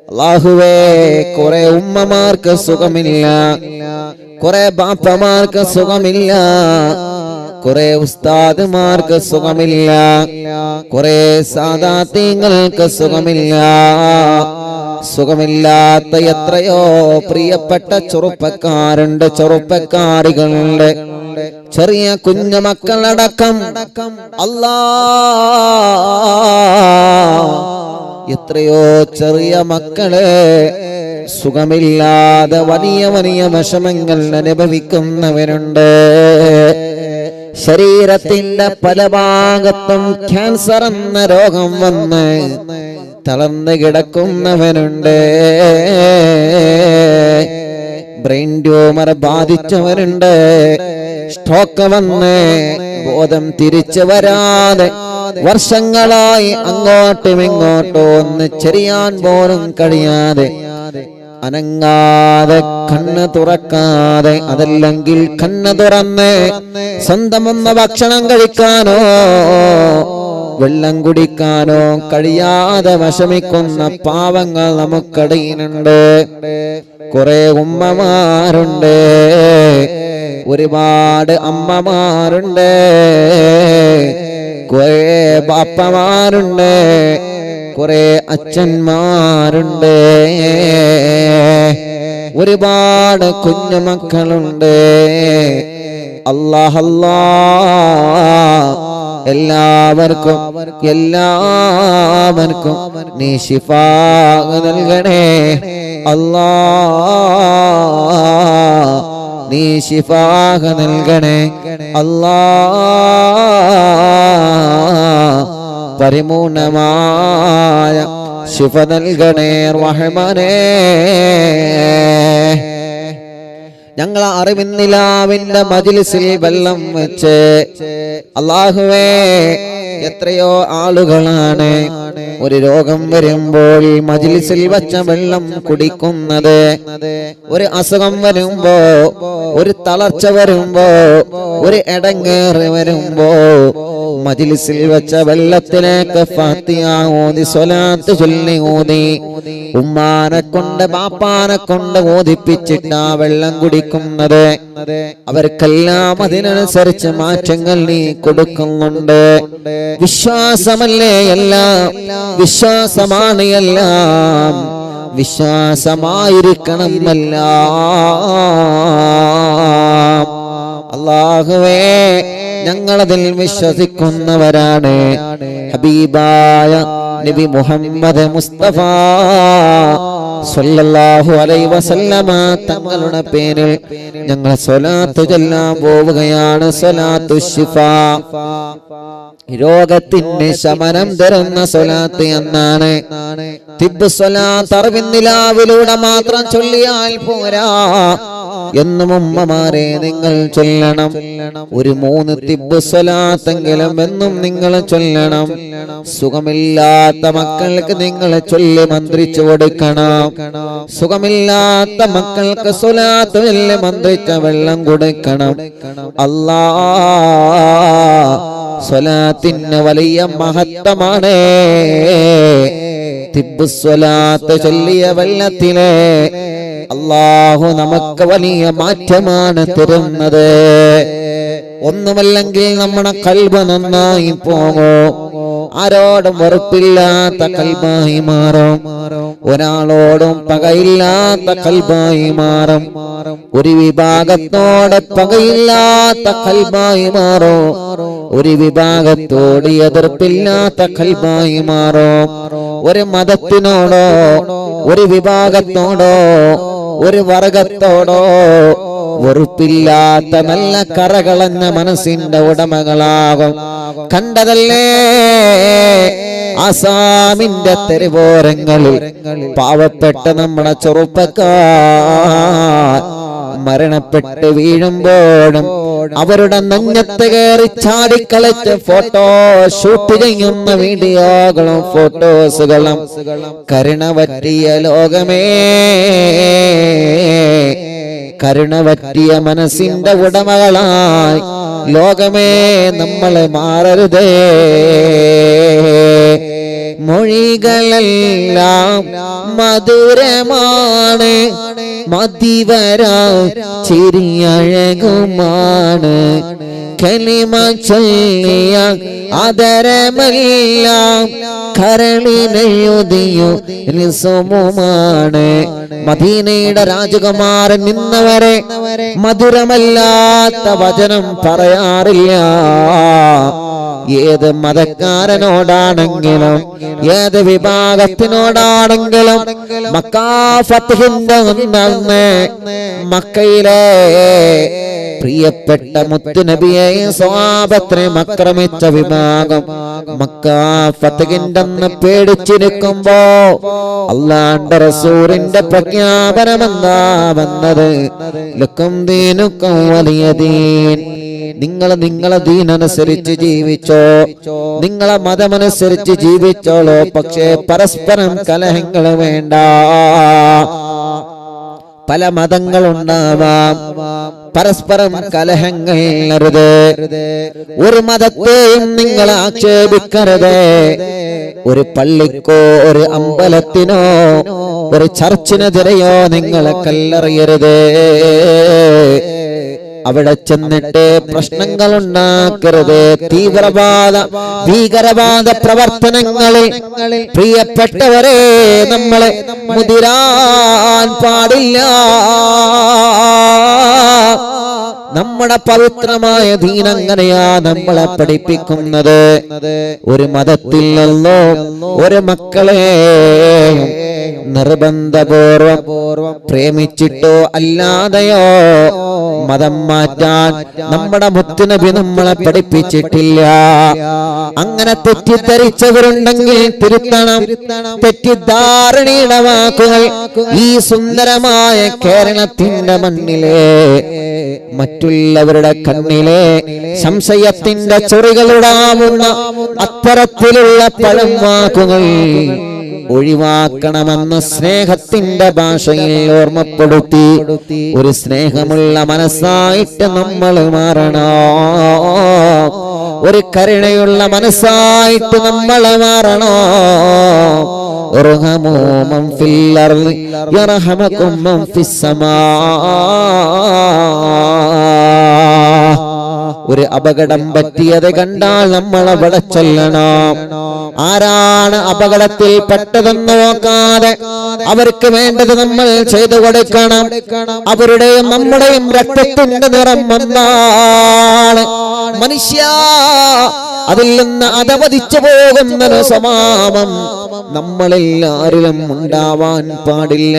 അല്ലാഹുവേ കുറെ ഉമ്മമാർക്ക് സുഖമില്ല, കുറെ ബാപ്പമാർക്ക് സുഖമില്ല, കുറെ ഉസ്താദുമാർക്ക് സുഖമില്ല, കുറെ സാദാത്യങ്ങൾക്ക് സുഖമില്ല. സുഖമില്ലാത്ത എത്രയോ പ്രിയപ്പെട്ട ചെറുപ്പക്കാരുണ്ട്, ചെറുപ്പക്കാരികളുണ്ട്, ചെറിയ കുഞ്ഞു മക്കളടക്കം. എത്രയോ ചെറിയ മക്കളെ സുഖമില്ലാതെ വലിയ വലിയ വിഷമങ്ങൾ അനുഭവിക്കുന്നവരുണ്ട്. ശരീരത്തിന്റെ പല ഭാഗത്തും ക്യാൻസർ എന്ന രോഗം വന്ന് തളർന്നു കിടക്കുന്നവനുണ്ട്. ബ്രെയിൻ ട്യൂമർ ബാധിച്ചവരുണ്ട്. സ്ട്രോക്ക് വന്ന് ബോധം തിരിച്ചു വരാതെ വർഷങ്ങളായി അങ്ങോട്ടും ഇങ്ങോട്ടും ഒന്ന് ചെറിയാൻ പോലും കഴിയാതെ, അനങ്ങാതെ, കണ്ണ് തുറക്കാതെ, അതല്ലെങ്കിൽ കണ്ണ് തുറന്ന് സ്വന്തം ഒന്ന് ഭക്ഷണം കഴിക്കാനോ വെള്ളം കുടിക്കാനോ കഴിയാതെ വിഷമിക്കുന്ന പാവങ്ങൾ നമുക്കിടയിലുണ്ട്. കുറെ ഉമ്മമാരുണ്ട്, ഒരുപാട് അമ്മമാരുണ്ട്, കുറെ ബാപ്പമാരുണ്ട്, കുറെ അച്ഛന്മാരുണ്ട്, ഒരുപാട് കുഞ്ഞുമക്കളുണ്ട്. അല്ലാഹ് എല്ലാവർക്കും നീ ശിഫാ നൽകണേ. നീ ശിഫാ നൽകണേ. പരിപൂർണമായ ശിഫ നൽകണേ റഹ്മാനേ. ഞങ്ങൾ അറിവിന്നിലാവിന്റെ മജ്‌ലിസിൽ വെള്ളം വെച്ച് അല്ലാഹുവേ, എത്രയോ ആളുകളാണ് ഒരു രോഗം വരുമ്പോൾ മജ്‌ലിസിൽ വച്ച വെള്ളം കുടിക്കുന്നത്. ഒരു അസുഖം വരുമ്പോ, ഒരു തളർച്ച വരുമ്പോ, ഒരു ഇടങ്ങേറ് വരുമ്പോ മജ്‌ലിസിൽ വെച്ച വെള്ളത്തിലേക്ക് ഫാത്തിഹ ഓതി സ്വലാത്ത് ചൊല്ലി ഓതി ഉമ്മാനെ കൊണ്ട് ബാപ്പാനെ കൊണ്ട് ഓതിപ്പിച്ചിട്ടാ വെള്ളം കുടിക്കുന്നത്. അവർക്കെല്ലാം അതിനനുസരിച്ച് മാറ്റങ്ങൾ നീ കൊടുക്കുന്നുണ്ട്. വിശ്വാസമല്ലേ എല്ലാം, വിശ്വാസമാണ് എല്ലാം, വിശ്വാസമായിരിക്കണം എല്ലാം. അല്ലാഹുവേ, ഞങ്ങളതിൽ വിശ്വസിക്കുന്നവരാണ്. ഹബീബായ നബി മുഹമ്മദ് മുസ്തഫ സല്ലല്ലാഹു അലൈഹി വസല്ലമ തങ്ങളുടെ പേരിൽ ഞങ്ങൾ സ്വലാത്ത് ചൊല്ലാൻ പോവുകയാണ്. സ്വലാത്തു ശിഫാ, രോഗത്തിന് ശമനം തരുന്ന സ്വലാത്ത് എന്നാണ്. തിബ്ബ് സ്വലാത്ത് അറിവിന്നിലാവിലൂടെ മാത്രം ചൊല്ലിയാൽ പോരാ. എന്നും ഉമ്മമാരെ നിങ്ങൾ ചൊല്ലണം. ഒരു 3 തിബ്ബ് സ്വലാത്തെങ്കിലും എന്നും നിങ്ങൾ ചൊല്ലണം. സുഖമില്ലാത്ത മക്കൾക്ക് നിങ്ങൾ ചൊല്ലി മന്ത്രിച്ചു കൊടുക്കണം. സുഖമില്ലാത്ത മക്കൾക്ക് സ്വലാത്ത് ചൊല്ലി മന്ത്രിച്ച വെള്ളം കൊടുക്കണം. സ്വലാത്തിന് വലിയ മഹത്വമാണ്. തിബ്ബ് സ്വലാത്ത് ചൊല്ലിയ വെള്ളത്തിലെ അല്ലാഹു നമുക്ക് വലിയ മാറ്റമാണ് തരുന്നത്. ഒന്നുമല്ലെങ്കിൽ നമ്മുടെ ഖൽബ് നന്നായി പോകും. ആരോടും വെറുപ്പില്ലാത്ത ഖൽബായി മാറും. ഒരാളോടും പകയില്ലാത്ത ഖൽബായി മാറും. ഒരു വിഭാഗത്തോട് പകയില്ലാത്ത ഖൽബായി മാറും. ഒരു വിഭാഗത്തോട് എതിർപ്പില്ലാത്ത ഖൽബായി മാറും. ഒരു മതത്തിനോടോ, ഒരു വിഭാഗത്തോടോ, ഒരു വർഗത്തോടോ വെറുപ്പില്ലാത്ത നല്ല കറകളഞ്ഞ മനസ്സിന്റെ ഉടമകളാകും. കണ്ടതല്ലേ ആസാമിന്റെ തെരുവോരങ്ങളിൽ പാവപ്പെട്ട നമ്മുടെ ചെറുപ്പക്കാർ മരണപ്പെട്ട് വീഴുമ്പോഴും അവരുടെ നെഞ്ഞത്ത് കയറി ചാടിക്കളിച്ച് ഫോട്ടോ ഷൂട്ട് ചെയ്യുന്ന വീഡിയോകളും ഫോട്ടോസുകളും. കരുണ പറ്റിയ ലോകമേ, കരുണ പറ്റിയ മനസ്സിന്റെ ഉടമകളായി ലോകമേ നമ്മളെ മാറരുതേ. മൊഴികളെല്ലാം മധുരമാണ്, മതിവരാ ചിരിയഴകുമാണ്. കലിമ ചൊല്ലിയ ആദരമെല്ലാം കരളിനെഴുതിയോ നിസുമുമാണ്. മദീനയുടെ രാജകുമാരൻ നിന്നവരെ മധുരമല്ലാത്ത വചനം പറയാറില്ല. ഏത് മതക്കാരനോടാണെങ്കിലും ഏത് വിഭാഗത്തിനോടാണെങ്കിലും മക്കാ ഫത്ഹിന്റെ അന്ന് മക്കയിലെ പ്രിയപ്പെട്ട മുത്തുനബിയെയും സ്വഹാബത്തിനെയും ആക്രമിച്ച വിഭാഗം മക്കാ ഫത്ഹിന്റെ അന്ന് പേടിച്ചിരിക്കുമ്പോ അല്ലാഹുവിന്റെ റസൂലിന്റെ പ്രഖ്യാപനമെന്താ വന്നത്? ലക്കും ദീനുക്കും വലിയ ദീൻ. നിങ്ങളെ ദീനനുസരിച്ച് ജീവിച്ചോ, നിങ്ങളെ മതമനുസരിച്ച് ജീവിച്ചോളൂ, പക്ഷേ പരസ്പരം കലഹങ്ങൾ വേണ്ട. പല മതങ്ങളുണ്ടാവാം, പരസ്പരം കലഹങ്ങൾ അരുത്. ഒരു മതത്തെയും നിങ്ങൾ ആക്ഷേപിക്കരുത്. ഒരു പള്ളിക്കോ ഒരു അമ്പലത്തിനോ ഒരു ചർച്ചിനെതിരെയോ നിങ്ങളെ കല്ലെറിയരുത്. അവിടെ ചെന്നിട്ട് പ്രശ്നങ്ങൾ ഉണ്ടാക്കരുത്. ഭീകരവാദ പ്രവർത്തനങ്ങളിൽ പ്രിയപ്പെട്ടവരെ നമ്മളെ മുതിരാൻ പാടില്ല. നമ്മുടെ പവിത്രമായ ദീൻ അങ്ങനെയാ നമ്മളെ പഠിപ്പിക്കുന്നത്. ഒരു മതത്തിൽ നിന്നോ ഒരു മക്കളെ നിർബന്ധപൂർവം പ്രേമിച്ചിട്ടോ അല്ലാതെയോ മതം മാറ്റാൻ നമ്മുടെ മുത്തുനബി നമ്മളെ പഠിപ്പിച്ചിട്ടില്ല. അങ്ങനെ തെറ്റിദ്ധരിച്ചവരുണ്ടെങ്കിൽ തിരുത്തണം. തെറ്റിദ്ധാരണയുടെ വാക്കുകൾ ഈ സുന്ദരമായ കേരളത്തിന്റെ മണ്ണിലെ മറ്റുള്ളവരുടെ കണ്ണിലെ സംശയത്തിന്റെ ചൊറികളുടാവുന്ന അത്തരത്തിലുള്ള പഴം വാക്കുകൾ ഒഴിവാക്കണമെന്ന് സ്നേഹത്തിന്റെ ഭാഷയിൽ ഓർമ്മപ്പെടുത്തി. ഒരു സ്നേഹമുള്ള മനസ്സായിട്ട് നമ്മൾ മാറണം. ഒരു കരുണയുള്ള മനസ്സായിട്ട് നമ്മൾ മാറണം. ഇർഹമൂ മൻ ഫിൽ അർളി യർഹമകും മൻ ഫിസ് സമാ. ഒരു അപകടം പറ്റിയത് കണ്ടാൽ നമ്മൾ അവിടെ ചെല്ലണം. ആരാണ് അപകടത്തിൽ പെട്ടതെന്ന് നോക്കാതെ അവർക്ക് വേണ്ടത് നമ്മൾ ചെയ്തു കൊടുക്കണം. അവരുടെയും നമ്മുടെയും രക്തത്തിന്റെ നിറം ഒന്നാണ്. മനുഷ്യ അതിൽ നിന്ന് അധപതിച്ചു പോകുന്നൊരു സ്വഭാവം നമ്മളെല്ലാരിലും ഉണ്ടാവാൻ പാടില്ല.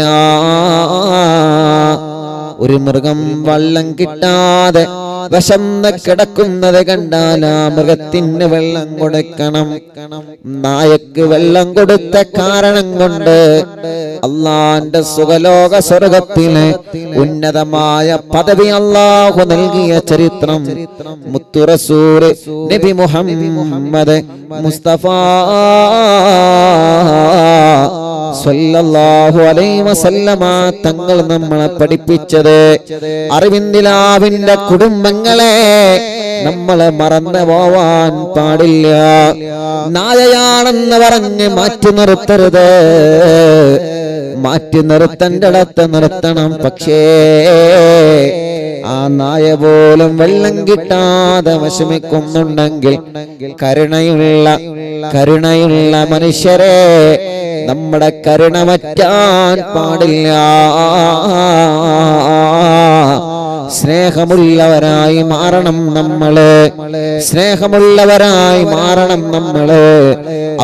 ഒരു മൃഗം വെള്ളം കിട്ടാതെ വിശന്ന് കിടക്കുന്നത് കണ്ടാൽ ആ മൃഗത്തിന് വെള്ളം കൊടുക്കണം. നായക്ക് വെള്ളം കൊടുത്ത കാരണം കൊണ്ട് അള്ളാന്റെ സുഖലോക സ്വർഗത്തിലെ ഉന്നതമായ പദവി അള്ളാഹു നൽകിയ ചരിത്രം മുത്തു റസൂൽ നബി മുഹമ്മദ് മുസ്തഫ സല്ലല്ലാഹു അലൈഹി വസല്ലമ തങ്ങൾ നമ്മളെ പഠിപ്പിച്ചത്. അറിവിന്ദിലാവിന്റെ കുടുംബങ്ങളെ നമ്മളെ മറന്നു പോവാൻ പാടില്ല. നായയാണെന്ന് പറഞ്ഞ് മാറ്റി നിർത്തരുത്. മാറ്റി നിർത്തേണ്ടടത്ത് നിർത്തണം. പക്ഷേ ആ നായ പോലും വെള്ളം കിട്ടാതെ വിഷമിക്കുന്നുണ്ടെങ്കിൽ കരുണയുള്ള മനുഷ്യരെ നമ്മുടെ കരുണ വറ്റാൻ പാടില്ല. സ്നേഹമുള്ളവരായി മാറണം നമ്മള്. സ്നേഹമുള്ളവരായി മാറണം നമ്മള്.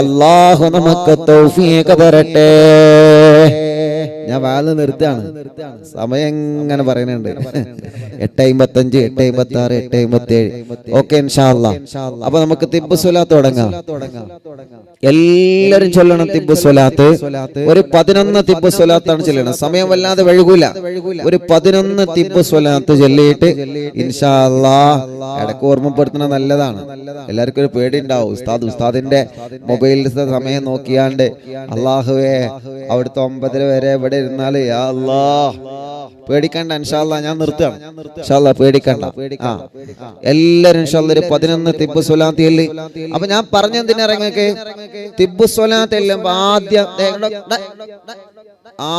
അല്ലാഹു നമുക്ക് തൗഫീഖ് തരട്ടെ. ഞാൻ വാല് നിർത്തുകയാണ്. സമയം ഇങ്ങനെ പറയുന്നുണ്ട്. 8:55, 8:56, 8:57. ഓക്കെ ഇൻഷാ അല്ലാഹ്. അപ്പൊ നമുക്ക് തിബ്ബ് സ്വലാത്ത് തുടങ്ങാം. എല്ലാരും ചൊല്ലണം തിബ്ബ് സ്വലാത്ത്. ഒരു 11 തിബ്ബ് സ്വലാത്താണ് ചൊല്ലണം. സമയം വല്ലാതെ വഴുകൂല. ഒരു 11 തിബ്ബ് സ്വലാത്ത് ചൊല്ലിയിട്ട് ഇൻഷാ അല്ലാഹ് ഇടയ്ക്ക് ഓർമ്മപ്പെടുത്തണം. നല്ലതാണ്. എല്ലാവർക്കും ഒരു പേടി ഉണ്ടാവും. ഉസ്താദിന്റെ മൊബൈലിലത്തെ സമയം നോക്കിയാണ്ട് അല്ലാഹുവേ അവിടുത്തെ 9 വരെ ഇവിടെ ഇരുന്നാല് യാ അല്ലാഹ് പേടിക്കണ്ട, ഇൻഷാ അല്ലാഹ് ഞാൻ നിർത്തുകയാണ്. ഇൻഷാ അല്ലാഹ് പേടിക്കണ്ട. എല്ലാരും ഇൻഷാ അല്ലാഹ് 11 തിബ്ബ് സ്വലാത്ത് ചൊല്ലി. അപ്പൊ ഞാൻ പറഞ്ഞെന്തിനാ നിങ്ങൾക്ക് തിബ്ബ് സ്വലാത്ത് ചെല്ലുമ്പോ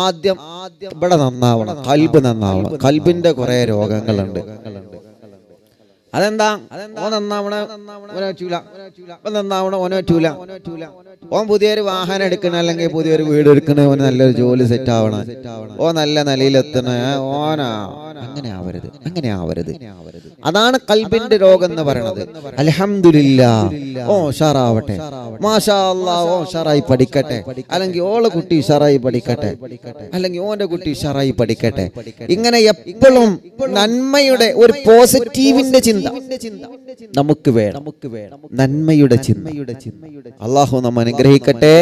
ആദ്യം ഇവിടെ നന്നാവണം, ഖൽബ് നന്നാവണം. ഖൽബിന്റെ കുറെ രോഗങ്ങളുണ്ട്. അതെന്താ? ഓൻ നന്നാവണ ഓനെ പറ്റൂല, നന്നാവണ ഓനെ പറ്റൂല. ഓൻ പുതിയൊരു വാഹനം എടുക്കണ, അല്ലെങ്കിൽ പുതിയൊരു വീട് എടുക്കണ, ഓന് നല്ലൊരു ജോലി സെറ്റ് ആവണം, ഓ നല്ല നിലയിലെത്തണ, ഓനാ അങ്ങനെ ആവരുത്, അങ്ങനെ ആവരുത്. അതാണ് ഖൽബിന്റെ രോഗം എന്ന് പറയുന്നത്. അൽഹംദുലില്ലാഹ്, ഓ ഉഷാറാവട്ടെ, മാഷാ അല്ലാഹ്, ഓ ഉഷാറായി പഠിക്കട്ടെ, അല്ലെങ്കിൽ ഓളെ കുട്ടി ഉഷാറായി പഠിക്കട്ടെ, അല്ലെങ്കിൽ ഓന്റെ കുട്ടി ഉഷാറായി പഠിക്കട്ടെ. ഇങ്ങനെ എപ്പോഴും നന്മയുടെ ഒരു പോസിറ്റീവിന്റെ ചിന്ത നമുക്ക് വേണം, നന്മയുടെ ചിന്ത. അല്ലാഹു നമ്മെ അനുഗ്രഹിക്കട്ടെ,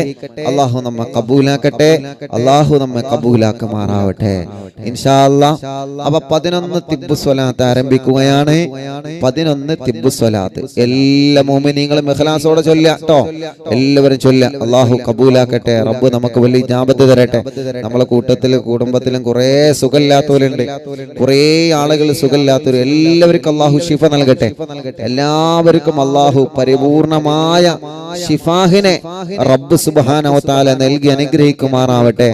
അല്ലാഹു നമ്മെ കബൂലാക്കട്ടെ, അല്ലാഹു നമ്മെ കബൂലാക്കുമാറാവട്ടെ ഇൻഷാ അല്ലാഹ്. അപ്പൊ 11 തിബ്ബ് സ്വലാത്ത് ആരംഭിക്കുകയാണ്. 11 തിബ്ബ് സ്വലാത്ത് എല്ലാ മുഅ്മിനീങ്ങളും ഇഖ്ലാസോടെ ചൊല്ലുക ട്ടോ. എല്ലാവരും ചൊല്ലുക. അല്ലാഹു കബൂലാക്കട്ടെ, റബ്ബ് നമുക്ക് വലിയ ഇജാബത്ത് തരട്ടെ. നമ്മളെ കൂട്ടത്തിലും കുടുംബത്തിലും കുറേ സുഖമില്ലാത്തവരുണ്ട്, കുറേ ആളുകൾ സുഖമില്ലാത്തവർ. എല്ലാവർക്കും അല്ലാഹു ശിഫ നൽകട്ടെ. എല്ലാവർക്കും അല്ലാഹു പരിപൂർണമായ ശിഫാഹിനെ റബ്ബ് സുബ്ഹാനഹു വ തആല നൽകി അനുഗ്രഹിക്കുമാറാവട്ടെ.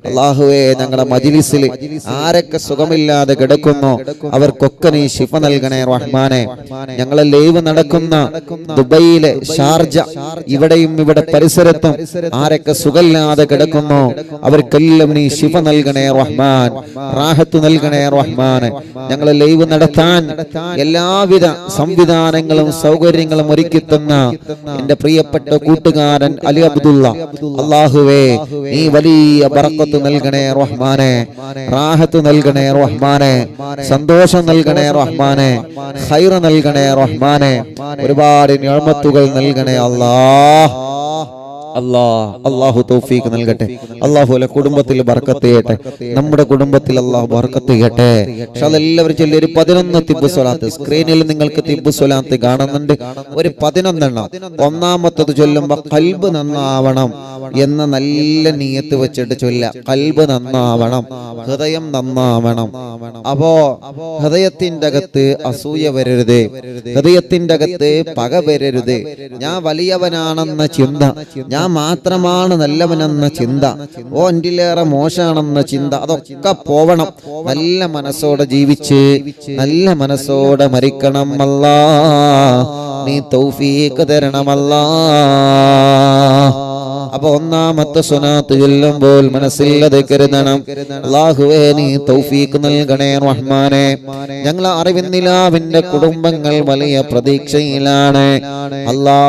അല്ലാഹുവേ, ഞങ്ങളുടെ മജ്ലിസിൽ ആരൊക്കെ സുഖമില്ലാതെ കിടക്കുന്നോ അവർക്കൊക്കെ നീ ശിഫ നൽകണേ റഹ്മാനെ. ഞങ്ങളെ ലൈവ് നടക്കുന്ന ദുബൈയിലെ ഷാർജ, ഇവിടെയും ഇവിടെ പരിസരത്തും ആരൊക്കെ സുഖമില്ലാതെ കിടക്കുന്നോ അവർക്കെല്ലാം നീ ശിഫ നൽകണേ റഹ്മാൻ, റാഹത്ത് നൽകണേ റഹ്മാനെ. ഞങ്ങളെ ലൈവ് നടത്താൻ എല്ലാവിധ സംവിധാനങ്ങളും സൗകര്യങ്ങളും ഒരുക്കി തന്ന എന്റെ പ്രിയപ്പെട്ട കൂട്ടുകാരൻ അലി അബ്ദുള്ള, അല്ലാഹുവേ നീ വലിയ ബറക്കത്ത് നൽകണേ റഹ്മാനെ, റാഹത്ത് നൽകണേ റഹ്മാനെ, സന്തോഷം നൽകണേ റഹ്മാനെ, ഖൈർ നൽകണേ റഹ്മാനെ, ഒരുപാട് നിഅമത്തുകൾ നൽകണേ അല്ലാഹ്. അല്ലാഹു തൗഫീഖ് നൽകട്ടെ. അല്ലാഹു കുടുംബത്തിൽ ബർക്കത്ത് ചെയ്യട്ടെ, നമ്മുടെ കുടുംബത്തിൽ അല്ലാഹു ബർക്കത്ത് ചെയ്യട്ടെ. എല്ലാവരും ചൊല്ലി ഒരു 11 തിബ്ബ് സ്വലാത്ത്. സ്ക്രീനിൽ നിങ്ങൾക്ക് തിബ്ബ് സ്വലാത്ത് കാണുന്നുണ്ട്, ഒരു 11 എണ്ണം. ഒന്നാമത്തത് ചൊല്ലുമ്പോ ഖൽബ് നന്നാവണം എന്ന നല്ല നിയത്ത് വെച്ചിട്ട് ചൊല്ല. ഖൽബ് നന്നാവണം, ഹൃദയം നന്നാവണം. അപ്പോ ഹൃദയത്തിന്റെ അകത്ത് അസൂയ വരരുത്, ഹൃദയത്തിന്റെ അകത്ത് പക വരരുത്, ഞാൻ വലിയവനാണെന്ന ചിന്ത, ഞാൻ മാത്രമാണ് നല്ലവനെന്ന ചിന്ത, ഓ എന്റിലേറെ മോശമാണെന്ന ചിന്ത, അതൊക്കെ പോവണം. നല്ല മനസ്സോടെ ജീവിച്ച് നല്ല മനസ്സോടെ മരിക്കണം. അല്ലാ നീ തൗഫീഖ് തരണമല്ലാ. അപ്പൊ ഒന്നാമത്തെ സ്വലാത്ത് ചൊല്ലുമ്പോൾ മനസ്സിലത് കരുതണം, അല്ലാഹുവേ നീ തൗഫീഖ് നൽകണേ റഹ്മാനെ. ഞങ്ങൾ അറിവിന്നിലാവിന്റെ കുടുംബങ്ങൾ വലിയ പ്രതീക്ഷയിലാണ്. അല്ലാ,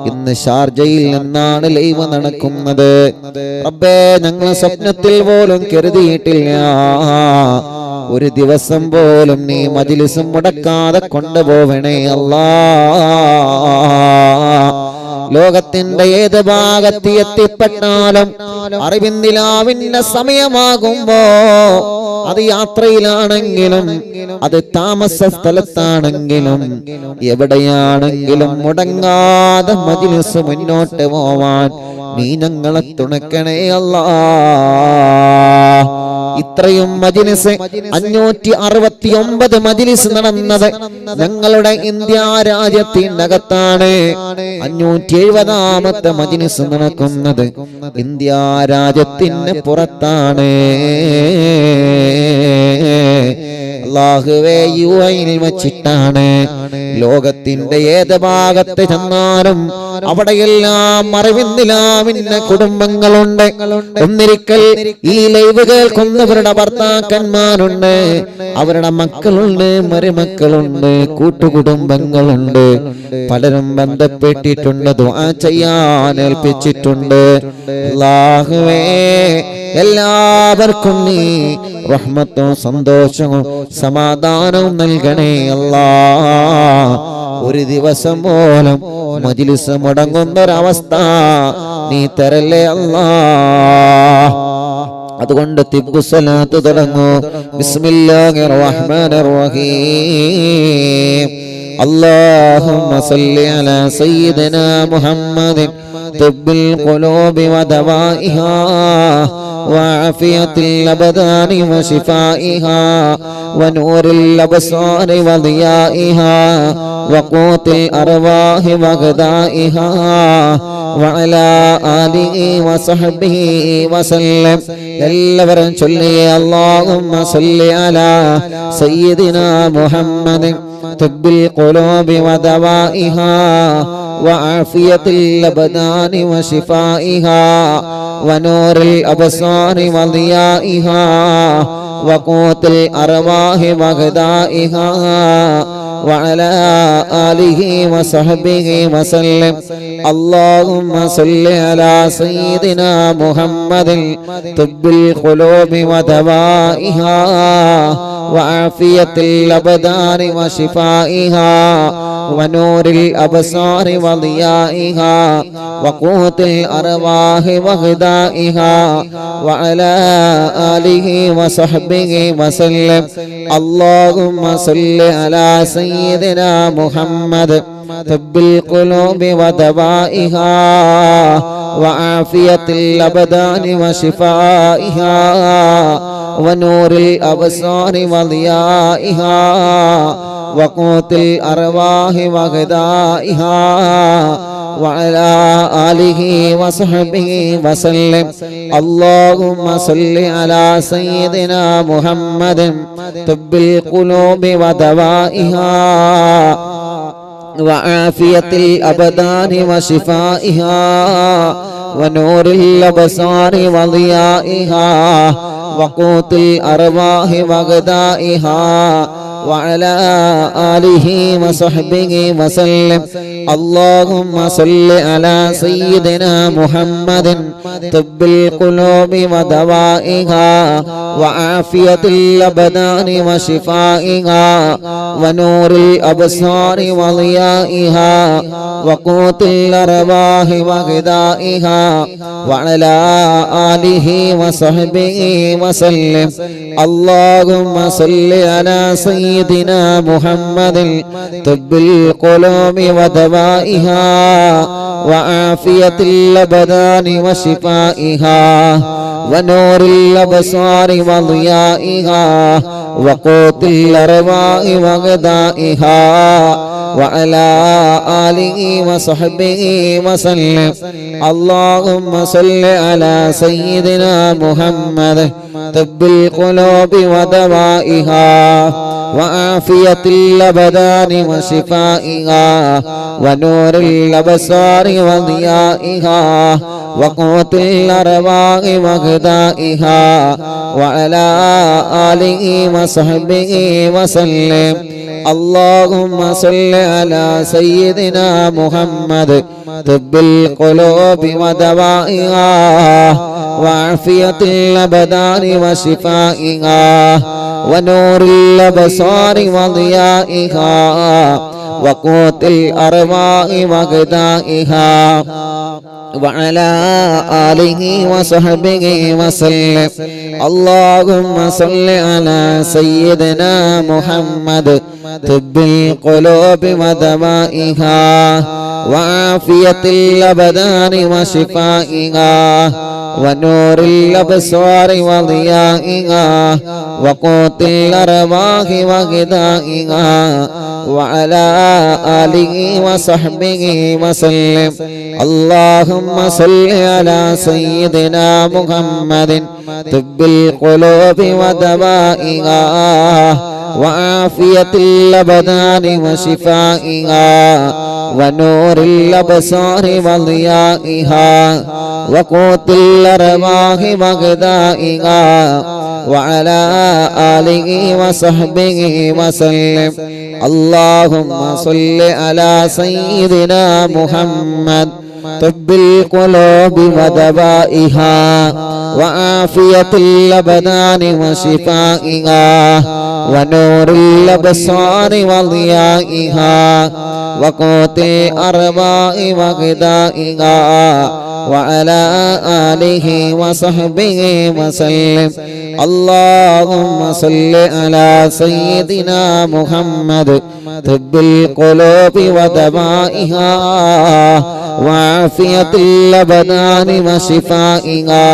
ഇന്ന് ഷാർജയിൽ നിന്നാണ് ലൈവ് നടക്കുന്നത്. റബ്ബേ, ഞങ്ങൾ സ്വപ്നത്തിൽ പോലും കരുതിയിട്ടില്ല ഒരു ദിവസം പോലും നീ മജ്ലിസ് മുടക്കാതെ കൊണ്ടുപോവണേ അല്ലാ. ലോകത്തിന്റെ ഏത് ഭാഗത്ത് എത്തിപ്പെട്ടാലും അറിവിന്ദിലാവിന്റെ സമയമാകുമ്പോ, അത് യാത്രയിലാണെങ്കിലും അത് താമസ സ്ഥലത്താണെങ്കിലും എവിടെയാണെങ്കിലും മുടങ്ങാതെ മജ്ലിസ് മുന്നോട്ട് പോവാൻ നീ ഞങ്ങളെ തുണക്കണേ അല്ലാ. ഇത്രയും മജ്ലിസ് 569 മജ്ലിസ് നടന്നത് ഞങ്ങളുടെ ഇന്ത്യ രാജ്യത്തിന്റെ അകത്താണ്. 570ാമത്തെ മജ്ലിസ് നടക്കുന്നത് ഇന്ത്യ രാജ്യത്തിന് പുറത്താണ്. അല്ലാഹുവേ, യുഎഇൽ വെച്ചിട്ടാണ്. ലോകത്തിന്റെ ഏത് ഭാഗത്ത് ചെന്നാലും അവിടെയെല്ലാം അറിവിന്ദിലാവിന്റെ കുടുംബങ്ങളുണ്ട്. ഒന്നിരിക്കൽ ഈ ലൈവ് കേൾക്കുന്നവരുടെ ഭർത്താക്കന്മാരുണ്ട്, അവരുടെ മക്കളുണ്ട്, മരുമക്കളുണ്ട്, കൂട്ടുകുടുംബങ്ങളുണ്ട്. പലരും ബന്ധപ്പെട്ടിട്ടുണ്ട്, ദുആ ചെയ്യാൻ ഏൽപ്പിച്ചിട്ടുണ്ട്. അല്ലാഹുവേ, എല്ലാവർക്കും നീ റഹ്മത്തും സന്തോഷവും സമാധാനവും നൽകണേ അല്ലാ. ഒരു ദിവസം പോലും മജ്ലിസ് മുടങ്ങുന്നൊരവസ്ഥ നീ തരല്ലേ അല്ലാ. അതുകൊണ്ട് തിബ്ബു സ്വലാത്ത് തുടങ്ങൂ. ബിസ്മില്ലാഹിർ റഹ്മാനിർ റഹീം. അല്ലാഹുമ്മ സല്ലി അലാ സയ്യിദിനാ മുഹമ്മദിൻ തിബ്ബിൽ ഖുലൂബി വദവാഇഹാ وعافية الأبدان وشفائها ونور الأبصار وضيائها وقوت الأرواح وغذائها وعلى آله وصحبه وسلم. എല്ലാവരും ചൊല്ലിയ اللهم صل على سيدنا محمد طب القلوب ودوائها وعافية الأبدان وشفائها ونور الأبصار وضيائها وقوت الأرواح وغذائها وعلى آله وصحبه وسلم. اللهم صل على سيدنا محمد طب القلوب ودوائها وعافية الأبدان وشفائها ونور الأبصار وضيائها وقوت الأرواح وغذائها وعلى آله وصحبه وسلم. اللهم صل على سيدنا محمد طب القلوب ودوائها وعافية الأبدان وشفائها ونور الأبصار وضيائها وقوت الأرواح وغذائها وعلى آله وصحبه وسلم. اللهم صل على سيدنا محمد طب القلوب ودوائها وعافية الأبدان وشفائها ونور الأبصار وضيائها وقوت الأرواح وغذائها وعلى آله وصحبه وسلم. اللهم صل على سيدنا محمد طب القلوب ودوائها وعافية الأبدان وشفائها ونور الأبصار وضيائها وقوت الأرواح وغذائها وعلى آله وصحبه وسلم. اللهم صل على سيدنا محمد طب القلوب ودوائها وعافية الأبدان وشفائها ونور الأبصار وضيائها وقوت الأرواح وغذائها وعلى آله وصحبه وسلم. اللهم صل على سيدنا محمد طب القلوب ودوائها وعافية الأبدان وشفائها ونور الأبصار وضيائها وقوت الأرواح وغذائها وعلى آله وصحبه وسلم. اللهم صل على سيدنا محمد طب القلوب ودوائها وعافية الأبدان وشفائها ونور الأبصار وضيائها وقوت الأرواح وغذائها وعلى آله وصحبه وسلم. اللهم صل على سيدنا محمد طب القلوب ودوائها وعافية الأبدان وشفائها ونور الأبصار وضيائها وقوت الأرواح وغذائها وعلى آله وصحبه وسلم. اللهم صل على سيدنا محمد طب القلوب ودوائها وعافية الأبدان وشفائها ونور الأبصار وضيائها وقوت الأرواح وغذائها وعلى آله وصحبه وسلم. اللهم صل على سيدنا محمد طب القلوب ودوائها وعافية الأبدان وشفائها ونور الأبصار وضيائها وقوت الأرواح وغذائها وعلى آله وصحبه وسلم. اللهم صل على سيدنا محمد طب القلوب ودوائها وعافية الأبدان وشفائها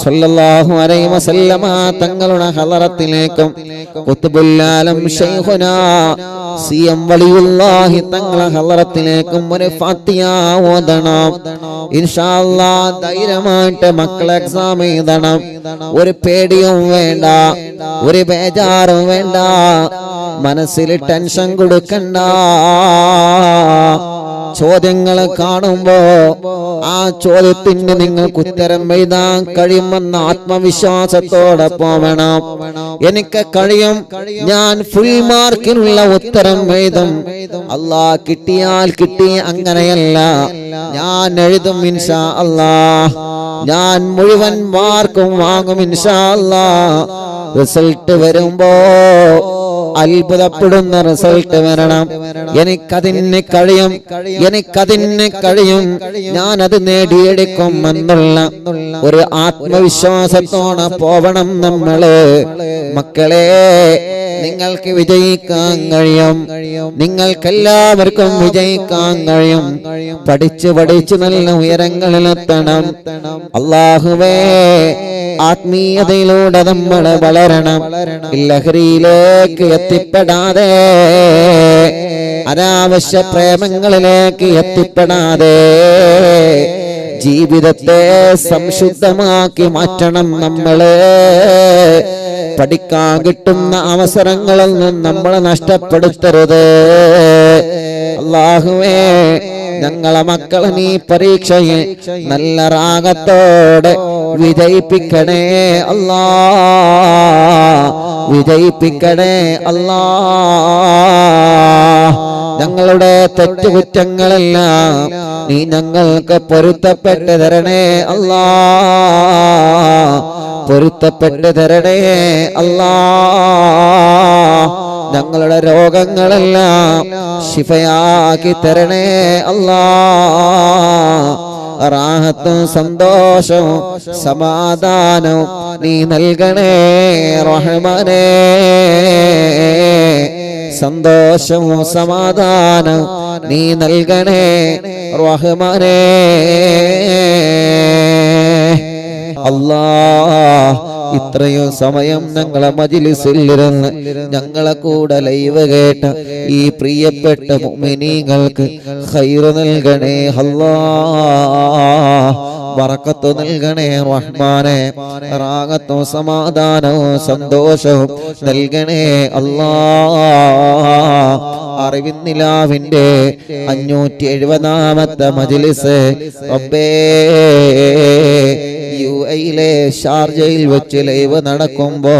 സ്വല്ലല്ലാഹു അലൈഹി വസല്ലമ തങ്ങളുടെ ഹളറത്തിലേക്കും ഖുത്ബുൽ ആലം ശൈഖുനാ സിയം വലിയുല്ലാഹി തങ്ങളുടെ ഹളറത്തിലേക്കും ഒരു ഫാത്തിഹ ഓതണം. ഇൻഷാ അല്ലാഹ് ധൈര്യമായിട്ട് മക്കളെ എക്സാം എഴുതണം. ഒരു പേടിയും വേണ്ട, ഒരു ബേജാറും വേണ്ട, മനസ്സിൽ ടെൻഷൻ കൊടുക്കണ്ട. ചോദ്യങ്ങൾ കാണുമ്പോ ആ ചോദ്യത്തിന് നിങ്ങൾക്ക് ഉത്തരം എഴുതാൻ കഴിയുമെന്ന ആത്മവിശ്വാസത്തോടെ പോവണം. എനിക്ക് കഴിയും, ഞാൻ ഫുൾ മാർക്കിനുള്ള ഉത്തരം എഴുതും. അല്ലാഹ് കിട്ടിയാൽ കിട്ടി, അങ്ങനെയല്ല, ഞാൻ എഴുതും ഇൻഷാ അല്ലാഹ്. ഞാൻ മുഴുവൻ മാർക്കും വാങ്ങും ഇൻഷാ അല്ലാഹ്. റിസൾട്ട് വരുമ്പോ അത്ഭുതപ്പെടുന്ന റിസൾട്ട് വരണം. എനിക്കതിന് കഴിയും, എനിക്കതിന് കഴിയും, ഞാനത് നേടിയെടുക്കും എന്നുള്ള ഒരു ആത്മവിശ്വാസത്തോടെ പോവണം നമ്മള്. മക്കളെ, നിങ്ങൾക്ക് വിജയിക്കാൻ കഴിയും, നിങ്ങൾക്കെല്ലാവർക്കും വിജയിക്കാൻ കഴിയും. പഠിച്ച് പഠിച്ച് നല്ല ഉയരങ്ങളിലെത്തണം. അല്ലാഹുവേ, ആത്മീയതയിലൂടെ നമ്മൾ വളരണം. ലഹരിയിലേക്ക് എത്തിപ്പെടാതെ, അനാവശ്യ പ്രേമങ്ങളിലേക്ക് എത്തിപ്പെടാതെ ജീവിതത്തെ സംശുദ്ധമാക്കി മാറ്റണം നമ്മള്. പഠിക്കാൻ കിട്ടുന്ന അവസരങ്ങളിൽ നിന്ന് നമ്മൾ നഷ്ടപ്പെടുത്തരുത്. അല്ലാഹുവേ, ഞങ്ങളെ മക്കളെ നീ പരീക്ഷയിൽ നല്ല റാഗത്തോടെ വിജയിപ്പിക്കണേ അല്ലാ, വിജയിപ്പിക്കണേ അല്ലാ. ഞങ്ങളുടെ തെറ്റുകുറ്റങ്ങളെല്ലാം നീ ഞങ്ങൾക്ക് പൊരുത്തപ്പെട്ട് തരണേ അല്ലാ, പൊരുത്തപ്പെട്ട് തരണേ അല്ലാ. ഞങ്ങളുടെ രോഗങ്ങളെല്ലാം ശിഫയാക്കി തരണേ അല്ലാ. റാഹത്തും സന്തോഷവും സമാധാനവും നീ നൽകണേ റഹ്മാനേ. സന്തോഷവും സമാധാനവും നീ നൽകണേ റഹ്മാനേ. അല്ലാഹ്, ഇത്രയും സമയം ഞങ്ങളെ മജ്‌ലിസിലിരുന്ന് ഞങ്ങളെ കൂടെ ലൈവ് കേട്ട ഈ പ്രിയപ്പെട്ട മുഅ്മിനീങ്ങൾക്ക് ഖൈറ് നൽകണേ അല്ലാഹ്, ബറക്കത്ത് നൽകണേ റഹ്മാനേ. റാഹത്തും സമാധാനവും സന്തോഷവും നൽകണേ അല്ലാഹ്. അറിവിന്നിലാവിന്റെ 570ാമത്തെ മജ്‌ലിസ് റബ്ബേ, യുഎഇയിലെ ഷാർജയിൽ വെച്ച് ലൈവ് നടക്കുമ്പോ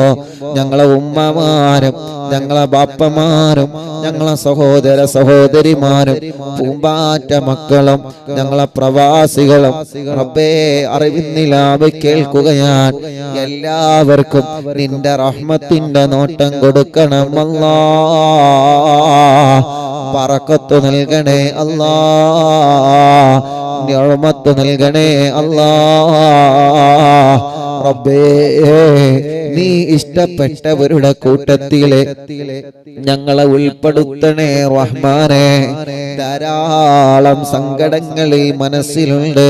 ഞങ്ങളെ ഉമ്മമാരും ഞങ്ങളെ ബാപ്പമാരും ഞങ്ങളെ സഹോദര സഹോദരിമാരും പൂമ്പാറ്റ മക്കളും ഞങ്ങളെ പ്രവാസികളും റബ്ബേ അറിവിന്നിലാവ് കേൾക്കുകയാൻ എല്ലാവർക്കും നിന്റെ റഹ്മത്തിന്റെ നോട്ടം കൊടുക്കണം അല്ലാഹ്. ബറക്കത്ത് നൽകണേ അല്ലാഹ്, നിഅമത്ത് നൽകണേ അല്ലാഹ്. റബ്ബേ, നീ ഇഷ്ടപ്പെട്ടവരുടെ കൂട്ടത്തിലെ ഞങ്ങളെ ഉൾപ്പെടുത്തണേ റഹ്മാനേ. ധാരാളം സങ്കടങ്ങൾ ഈ മനസ്സിലുണ്ട്,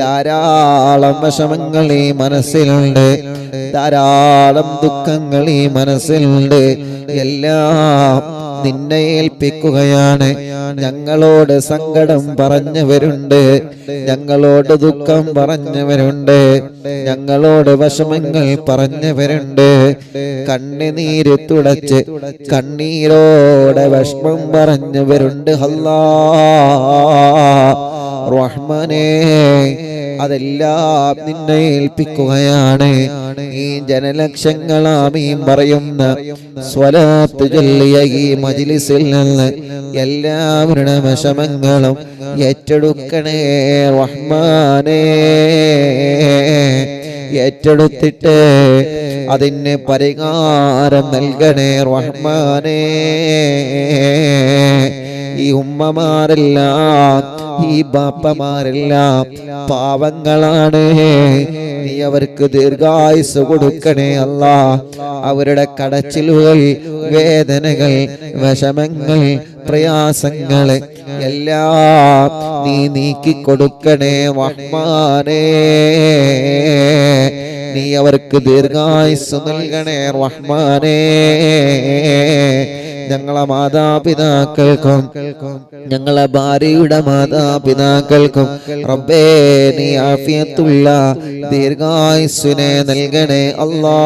ധാരാളം വിഷമങ്ങൾ ഈ മനസ്സിലുണ്ട്, ധാരാളം ദുഃഖങ്ങൾ ഈ മനസ്സിലുണ്ട്. എല്ലാം നിന്നെ ഏൽപ്പിക്കുകയാണ്. ഞങ്ങളോട് സങ്കടം പറഞ്ഞവരുണ്ട്, ഞങ്ങളോട് ദുഃഖം പറഞ്ഞവരുണ്ട്, ഞങ്ങളോട് വിഷമങ്ങൾ പറഞ്ഞവരുണ്ട്. കണ്ണുനീര് തുടച്ച് കണ്ണീരോടെ വിഷമം പറഞ്ഞവരുണ്ട് അല്ലാഹ് റഹ്മാനേ. അതെല്ലാം നിന്നെ ഏൽപ്പിക്കുകയാണ്. ഈ ജനലക്ഷങ്ങൾ ആമീൻ പറയുന്ന സ്വലാത്ത് ചൊല്ലിയ ഈ മജ്‌ലിസിൽ നിന്ന് എല്ലാവരുടെ വിഷമങ്ങളും ഏറ്റെടുക്കണേ റഹ്മാനേ. ഏറ്റെടുത്തിട്ട് അതിന് പരിഹാരം നൽകണേ റഹ്മാനേ. ഈ ഉമ്മമാരെല്ലാം ഈ ബാപ്പമാരെല്ലാം പാവങ്ങളാണ്, നീ അവർക്ക് ദീർഘായുസ് കൊടുക്കണേ അല്ലാ. അവരുടെ കടച്ചിലുകൾ, വേദനകൾ, വിഷമങ്ങൾ, പ്രയാസങ്ങൾ എല്ലാം നീ നീക്കിക്കൊടുക്കണേ റഹ്മാനേ. നീ അവർക്ക് ദീർഘായുസ് നൽകണേ റഹ്മാനേ. ഞങ്ങളെ മാതാപിതാക്കൾക്കും ഞങ്ങളെ ഭാര്യയുടെ മാതാപിതാക്കൾക്കും റബ്ബേ നീ ആഫിയത്തുള്ള ദീർഘായുസ്സിനെ നൽകണേ അല്ലാ.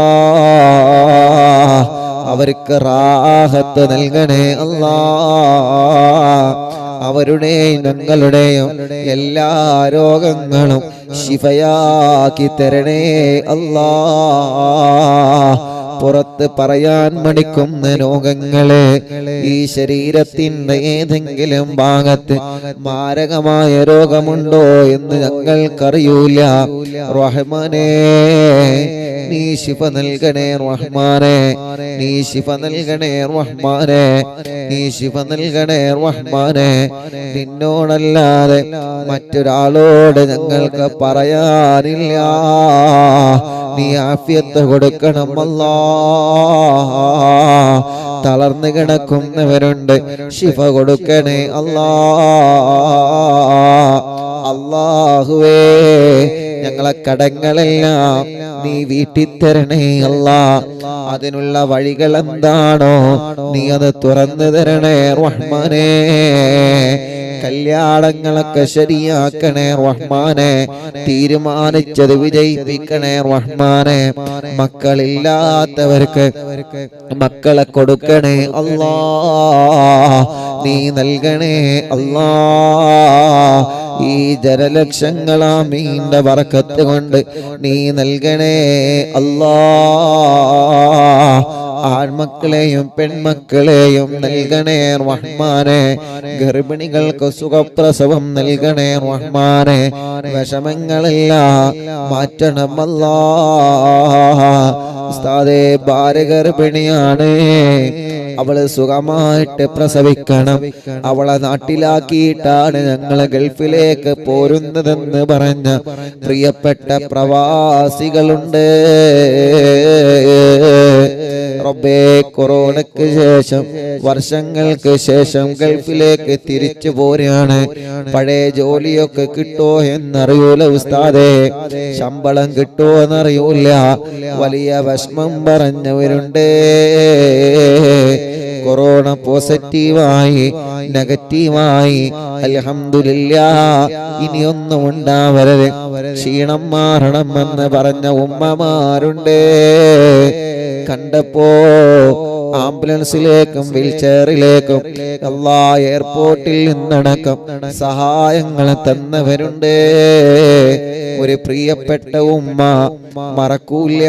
അവർക്ക് റാഹത്ത് നൽകണേ അല്ലാ. അവരുടെയും ഞങ്ങളുടെയും എല്ലാ രോഗങ്ങളും ശിഫയാക്കി തരണേ അല്ലാ. പുറത്ത് പറയാൻ മടിക്കുന്ന രോഗങ്ങളെ ഈ ശരീരത്തിന്റെ ഏതെങ്കിലും ഭാഗത്ത് മാരകമായ രോഗമുണ്ടോ എന്ന് ഞങ്ങൾക്കറിയൂല. റഹ്മാനേ നീ ശിഫ നൽകണേ റഹ്മാനേ. നീ ശിഫ നൽകണേ റഹ്മാനേ. നീ ശിഫ നൽകണേ റഹ്മാനേ. നിന്നോടല്ലാതെ മറ്റൊരാളോട് ഞങ്ങൾക്ക് പറയാനില്ല. നീ ആഫിയത്ത് കൊടുക്കണം അല്ലാ. തളർന്നു കിടക്കുന്നവരുണ്ട്, ശിഫ കൊടുക്കണേ അല്ലാ. അല്ലാഹുവേ ഞങ്ങളെ കടങ്ങളെല്ലാം നീ വീട്ടിത്തരണേ അല്ലാ. അതിനുള്ള വഴികൾ എന്താണോ നീ അത് തുറന്നു തരണേ റഹ്മാനേ. കല്യാണങ്ങളൊക്കെ ശരിയാക്കണേ റഹ്മാനെ. തീരുമാനിച്ചത് വിജയിപ്പിക്കണേ റഹ്മാനെ. മക്കളില്ലാത്തവർക്ക് മക്കളെ കൊടുക്കണേ അല്ലാ. നീ നൽകണേ അല്ലാ. ഈ ജനലക്ഷങ്ങളാമീന്റെ ബറക്കത്ത് കൊണ്ട് നീ നൽകണേ അല്ലാ. ആൺമക്കളെയും പെൺമക്കളെയും നൽകണേ റഹ്മാനെ. ഗർഭിണികൾക്ക് സുഖപ്രസവം നൽകണേ റഹ്മാനെ. വിഷമങ്ങളെല്ലാം മാറ്റണം അല്ലാ. ഉസ്താദേ ഭാര്യ ഗർഭിണിയാണ്, അവള് സുഖമായിട്ട് പ്രസവിക്കണം, അവളെ നാട്ടിലാക്കിയിട്ടാണ് ഞങ്ങൾ ഗൾഫിലേക്ക് പോരുന്നതെന്ന് പറഞ്ഞ പ്രിയപ്പെട്ട പ്രവാസികളുണ്ട്. റബ്ബേ കൊറോണയ്ക്ക് ശേഷം വർഷങ്ങൾക്ക് ശേഷം ഗൾഫിലേക്ക് തിരിച്ചു പോരാണ്. പഴയ ജോലിയൊക്കെ കിട്ടോ എന്നറിയൂല ഉസ്താദേ, ശമ്പളം കിട്ടോ എന്നറിയൂല. വലിയ വിഷമം പറഞ്ഞവരുണ്ട്. കൊറോണ പോസിറ്റീവായി നെഗറ്റീവായി അൽഹംദുലില്ലാഹ് ഇനിയൊന്നും ഉണ്ടാവരുത്, ക്ഷീണം മാറണമെന്ന് പറഞ്ഞ ഉമ്മമാരുണ്ട്. കണ്ടപ്പോ ആംബുലൻസിലേക്കും വീൽചെയറിലേക്കും എല്ലാ എയർപോർട്ടിൽ നിന്നടക്കം സഹായങ്ങൾ തന്നവരുണ്ട്. ഒരു പ്രിയപ്പെട്ട ഉമ്മ മറക്കൂല.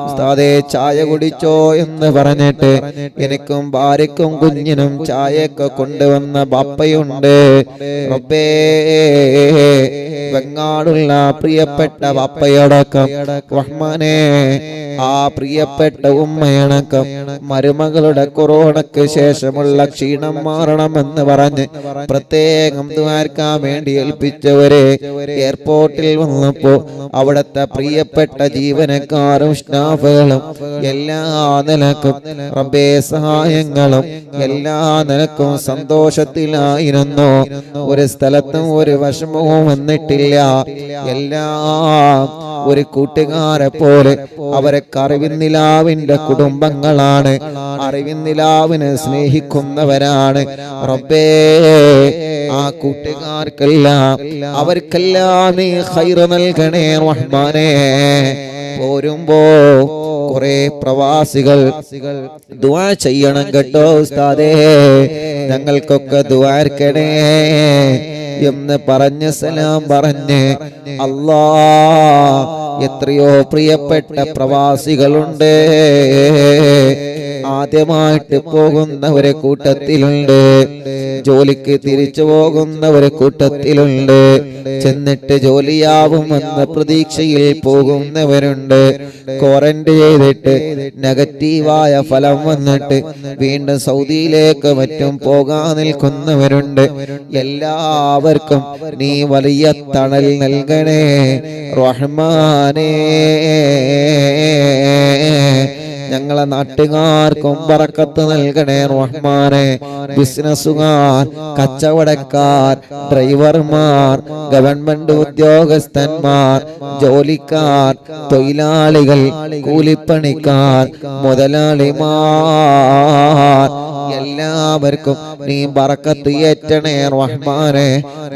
ഉസ്താദേ ചായ കുടിച്ചോ എന്ന് പറഞ്ഞിട്ട് എനിക്കും ഭാര്യക്കും കുഞ്ഞിനും ചായയൊക്കെ കൊണ്ടുവന്ന ബാപ്പയുണ്ട്. റബ്ബേ വെങ്ങാടുള്ള പ്രിയപ്പെട്ട ബാപ്പയടക്കം റഹ്മാനേ ആ പ്രിയപ്പെട്ട ഉമ്മയടക്കം മരുമകളുടെ കൊറോണയ്ക്ക് ശേഷമുള്ള ക്ഷീണം മാറണമെന്ന് പറഞ്ഞ് പ്രത്യേകം ദ്വാരക്കാൻ വേണ്ടി ഏൽപ്പിച്ചവരെ എയർപോർട്ടിൽ വന്നപ്പോ അവിടുത്തെ പ്രിയപ്പെട്ട ജീവനക്കാരും സ്റ്റാഫുകളും എല്ലാ നിലക്കും റബ്ബേ സഹായങ്ങളും എല്ലാ നിലക്കും സന്തോഷത്തിലായിരുന്നു. ഒരു സ്ഥലത്തും ഒരു വിഷമവും വന്നിട്ടില്ല. എല്ലാം ഒരു കൂട്ടുകാരെ പോലെ അവരെ അറിവിന്നിലാവിന്റെ കുടുംബങ്ങളാണ്, അറിവിന്നിലാവിനെ സ്നേഹിക്കുന്നവരാണ്. റബ്ബേ ആ കൂട്ടുകാർക്കെല്ലാം അവർക്കെല്ലാം നീ ഖൈർ നൽകണേ റഹ്മാനേ. പോരുമ്പോ കുറെ പ്രവാസികൾ ദുആ ചെയ്യണം കേട്ടോ ഉസ്താദേ, ഞങ്ങൾക്കൊക്കെ ദുആർക്കണേ എന്ന് പറഞ്ഞ് സലാം പറഞ്ഞ് അല്ലാ എത്രയോ പ്രിയപ്പെട്ട പ്രവാസികളുണ്ട്. ആദ്യമായിട്ട് പോകുന്നവരെ കൂട്ടത്തിലുണ്ട്. ജോലിക്ക് തിരിച്ചു പോകുന്നവർ കൂട്ടത്തിലുണ്ട്, ചെന്നിട്ട് ജോലിയാവുമെന്ന പ്രതീക്ഷയിൽ പോകുന്നവരുണ്ട്, ക്വാറന്റൈൻ ചെയ്തിട്ട് നെഗറ്റീവായ ഫലം വന്നിട്ട് വീണ്ടും സൗദിയിലേക്ക് മറ്റും പോകാൻ നിൽക്കുന്നവരുണ്ട്. എല്ലാവർക്കും നീ വലിയ തണൽ നൽകണേ റഹ്മാനേ. ഞങ്ങളെ നാട്ടുകാർക്കും ബറക്കത്ത് നൽകണേ റഹ്മാനെ. ബിസിനസ്സുകാർ, കച്ചവടക്കാർ, ഡ്രൈവർമാർ, ഗവൺമെന്റ് ഉദ്യോഗസ്ഥന്മാർ, ജോലിക്കാർ, തൊഴിലാളികൾ, കൂലിപ്പണിക്കാർ, മുതലാളിമാർ, എല്ലാവർക്കും നീ ബറക്കത്ത് ഏറ്റണേ റഹ്മാനെ.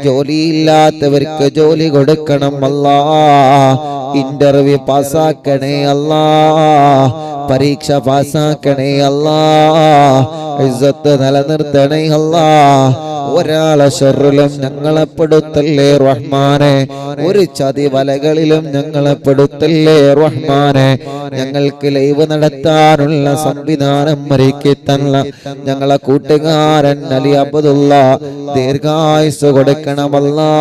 ജോലിയില്ലാത്തവർക്ക് ജോലി കൊടുക്കണം അല്ലാ. ഇന്റർവ്യൂ പാസ്സാക്കണേ അല്ലാ. പരീക്ഷ പാസ്സാക്കണേ അല്ലാ. ഇസ്സത്ത് നിലനിർത്തണേ അല്ലാ. ഒരാളെ ശർറിലും ഞങ്ങളെ പെടുത്തല്ലേ റഹ്മാനെ. ഒരു ചതി വലകളിലും ഞങ്ങളെ പെടുത്തല്ലേ റഹ്മാനെ. ഞങ്ങൾക്ക് ലൈവ് നടത്താനുള്ള സംവിധാനം ഒരുക്കി തന്ന ഞങ്ങളെ കൂട്ടുകാരൻ അലി അബ്ദുള്ള ദീർഘായുസ് കൊടുക്കണമല്ലാ.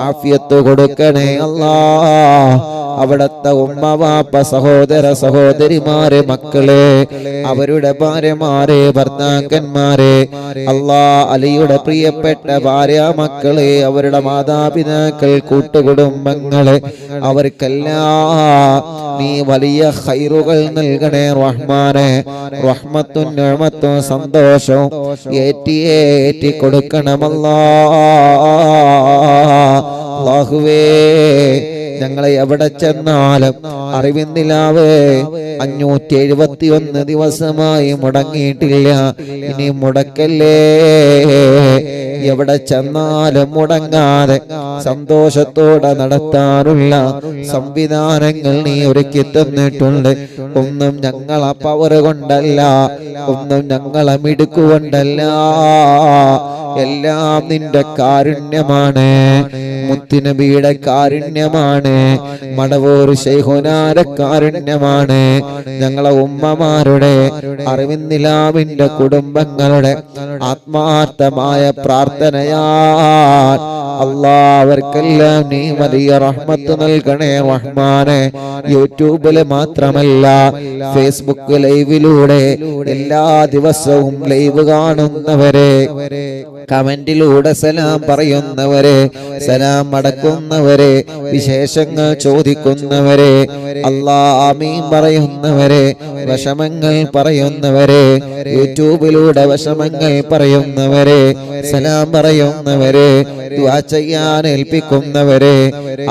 ആഫിയത്ത് കൊടുക്കണേ അല്ലാ. അവിടത്തെ ഉമ്മ വാപ്പ സഹോദര സഹോദരിമാരെ മക്കളെ അവരുടെ ഭാര്യമാരെ ഭർത്താക്കന്മാരെ അല്ലാ അലിയുടെ പ്രിയപ്പെട്ട ഭാര്യ മക്കളെ അവരുടെ മാതാപിതാക്കൾ കൂട്ടുകുടുംബങ്ങളെ അവർക്കെല്ലാം നീ വലിയ ഖൈറുകൾ നൽകണേ റഹ്മാനെ. റഹ്മത്തും നിഅമത്തും സന്തോഷവും ഏറ്റി കൊടുക്കണമല്ലാ. അല്ലാഹുവേ ഞങ്ങളെ എവിടെ ചെന്നാലും അറിവിന്നിലാവ് 571 ദിവസമായി മുടങ്ങിയിട്ടില്ല. ഇനി മുടക്കല്ലേ. എവിടെ ചെന്നാലും മുടങ്ങാതെ സന്തോഷത്തോടെ നടത്താനുള്ള സംവിധാനങ്ങൾ നീ ഒരുക്കി തന്നിട്ടുണ്ട്. ഒന്നും ഞങ്ങളെ പവർ കൊണ്ടല്ല, ഒന്നും ഞങ്ങളെ മിടുക്കുകൊണ്ടല്ല, എല്ലാം നിന്റെ കാരുണ്യമാണ്, മുത്തുനബിയുടെ കാരുണ്യമാണ്, മടവൂർ ശൈഖുനാന്റെ കാരുണ്യമാണ്, ഞങ്ങളെ ഉമ്മമാരുടെ അറിവിന്നിലാവിന്റെ കുടുംബങ്ങളുടെ ആത്മാർത്ഥമായ പ്രാർത്ഥനയാ അല്ലാ. അവർക്കെല്ലാം നീ വലിയ റഹ്മത്ത് നൽകണേ റഹ്മാനെ. യൂട്യൂബില് മാത്രമല്ല ഫേസ്ബുക്ക് ലൈവിലൂടെ എല്ലാ ദിവസവും ലൈവ് കാണുന്നവരെ, കമന്റിലൂടെ സലാം പറയുന്നവരെ, സലാം അടക്കുന്നവരെ, വിശേഷങ്ങൾ ചോദിക്കുന്നവരെ, അല്ലാ ആമീൻ പറയുന്നവരെ, വിഷമങ്ങൾ പറയുന്നവരെ, യൂട്യൂബിലൂടെ വിഷമങ്ങൾ പറയുന്നവരെ, സലാം പറയുന്നവരെ, ദുആ ചെയ്യാൻ ഏൽപ്പിക്കുന്നവരെ,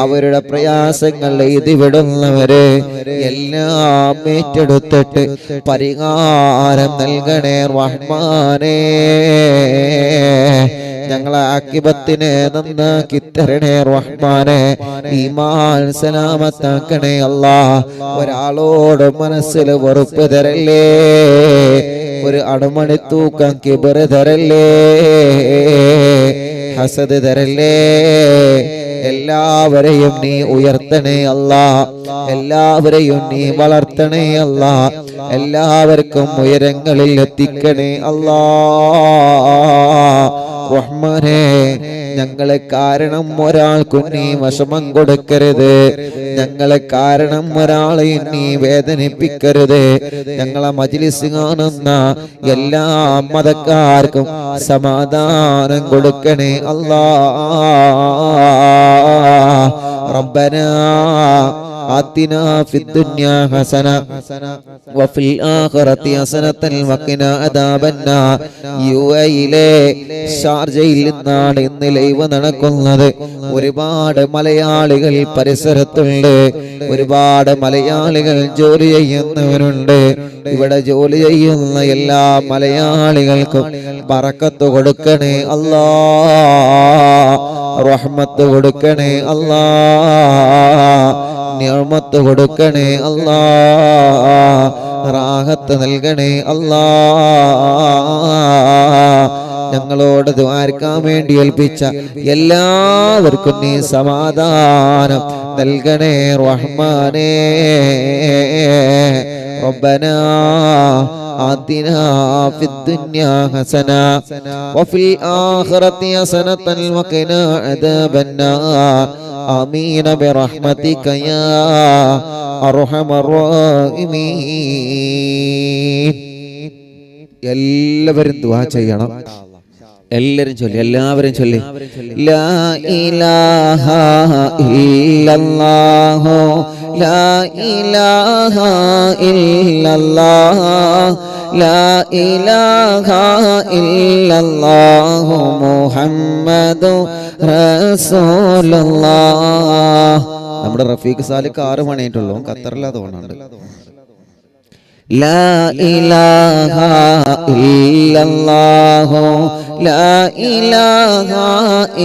അവരുടെ പ്രയാസങ്ങൾ എഴുതിവിടുന്നവരെ എല്ലാം ഏറ്റെടുത്തിട്ട് പരിഹാരം നൽകണേ റഹ്മാനേ. ഞങ്ങളെ ആക്കിബത്തിനെ നന്നാക്കി തരണേ റഹ്മാനെ. ഈമാൻ സലാമത്താക്കണേ അല്ലാ. ഒരാളോട് മനസ്സിൽ വെറുപ്പ് തരല്ലേ, ഒരു അണുമണി തൂക്കം കിബർ തരല്ലേ, ഹസദ് തരല്ലേ. എല്ലാവരെയും നീ ഉയർത്തണേ അല്ലാ. എല്ലാവരെയും നീ വളർത്തണേ അല്ലാ. എല്ലാവർക്കും ഉയരങ്ങളിൽ എത്തിക്കണേ അല്ലാ. റഹ്മാനേ, ഞങ്ങളെ കാരണം ഒരാൾക്കും നീ വിഷമം കൊടുക്കരുത്. ഞങ്ങളെ കാരണം ഒരാളെയും നീ വേദനിപ്പിക്കരുത്. ഞങ്ങളെ മജ്ലിസ് കാണുന്ന എല്ലാ മതക്കാർക്കും സമാധാനം കൊടുക്കണേ അല്ലാ. റബ്ബനാ آتنا في الدنيا حسنة وفي الآخرة حسنة وقنا عذاب النار. യുഎഇയിലെ ഷാർജയിൽ നിന്നാണ് ഇന്ന് ലൈവ് നടക്കുന്നത്. ഒരുപാട് മലയാളികൾ പരിസരത്തുണ്ട്, ഒരുപാട് മലയാളികൾ ജോലി ചെയ്യുന്നവരുണ്ട്. ഇവിടെ ജോലി ചെയ്യുന്ന എല്ലാ മലയാളികൾക്കും ബറക്കത്ത് കൊടുക്കണേ അല്ലാ, റഹ്മത്ത് കൊടുക്കണേ അല്ലാ, നിഅമത്ത് കൊടുക്കണേ അല്ലാ, റാഹത്ത് നൽകണേ അല്ലാ. ഞങ്ങളോട് ദ്വാരക്കാൻ വേണ്ടി ഏൽപ്പിച്ച എല്ലാവർക്കും നീ സമാധാനം നൽകണേ റഹ്മാനേ. റബ്ബനാ ആതിനാ ഫിദ് الدنيا حسنة وفي الآخرة حسنة وقنا عذاب النار آمين برحمتك يا أرحم الراحمين. എല്ലാവരും ദുആ ചെയ്യണം. എല്ലാവരും ചൊല്ലി ലാ ഇലാഹ ഇല്ലല്ലാഹു ലാ ഇലാഹ ഇല്ലല്ലാഹ് ലാ ഇലാഹ ഇല്ലല്ലാഹു മുഹമ്മദു റസൂലുള്ളാഹ്. നമ്മുടെ റഫീഖ് സാലിക്ക് 6 മണിയായിട്ടുള്ളൂ, ഖത്തറിലാ തോന്നുന്നുണ്ട്. لا إله إلا الله لا إله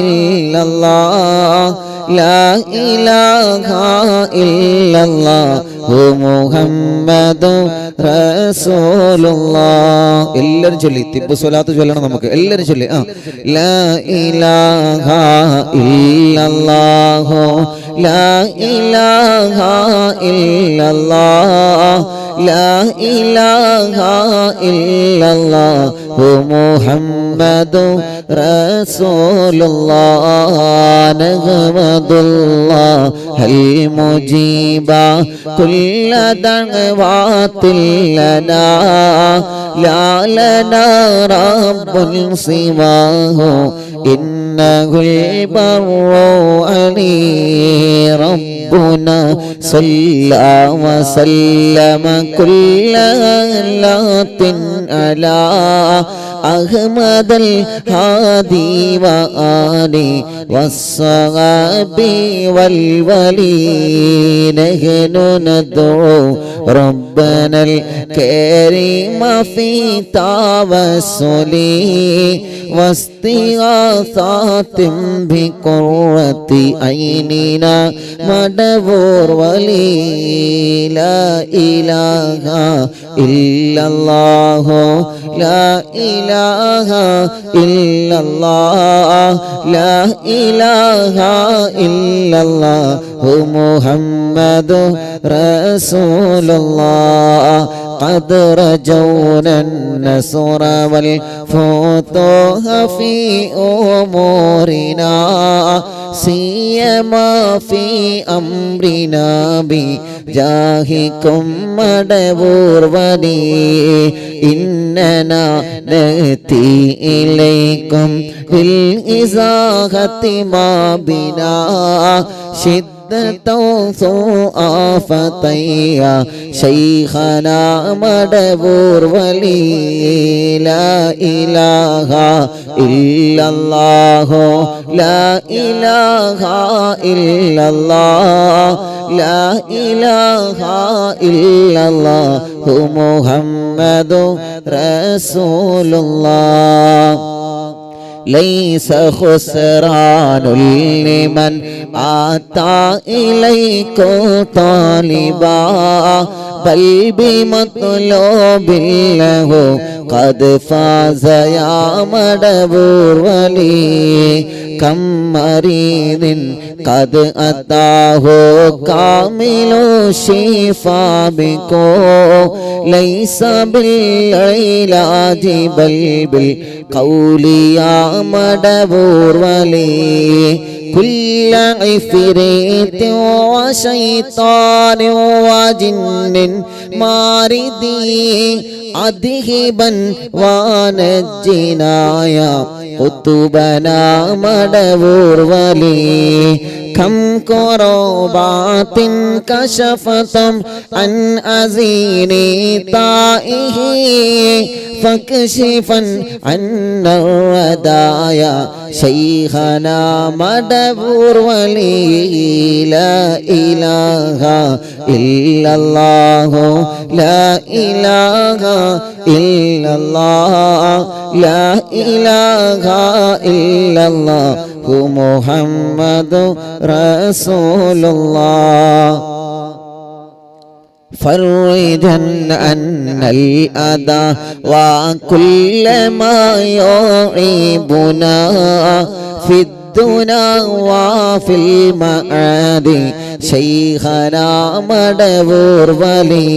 إلا الله لا إله إلا الله محمد رسول الله. എല്ലാവരും ചൊല്ലി തിബ്ബ് സ്വലാത്ത് ചൊല്ലണം. നമുക്ക് എല്ലാവരും ചൊല്ലി لا إله إلا الله لا إله إلا الله لا إله إلا الله محمد رسول الله. نحمد الله المجيب كل دعوات لنا لا لنا رب سواه إنه البر علي ربنا صلى وسلم كل لات على أحمد الهادي وآله والصحاب والولي. نحن ندعو ربنا الكريم في توسلي واستغاثات بقرة عيننا مدبور ولي. لا إله إلا الله لا إله إلا الله لا إله إلا الله محمد رسول الله. قد رجونا النصر والفتوح في أمورنا سيما في أمرنا بجاهكم مدبور ولي. إننا نأتي إليكم بالإزاحة ما بنا فتيا شيخنا مدبور ولي. لا إله إلا الله لا إله إلا الله لا إله إلا الله محمد رسول الله. ليس خسران لمن آتى إليكم طالبا بل بمطلوب له قد فاز يا مدبور ولي. كم مريض قد أتاه كامل الشفاء بكم ليس بالعلاج بل بالقول يا مدبور ولي. كل عفريت وشيطان وجن ماردي أذهبا ونجنا يا قطبنا مدبور ولي. كم كربات كشفتم عن أزين طائه فاكشفا عنا الردايا شيخنا مدبور ولي. لا إله إلا الله لا إله إلا الله لا إله إلا الله محمد رسول الله. فرجا أن الأذى وكل ما يعيبنا في الدنيا وفي المعاد شيخنا مدبور ولي.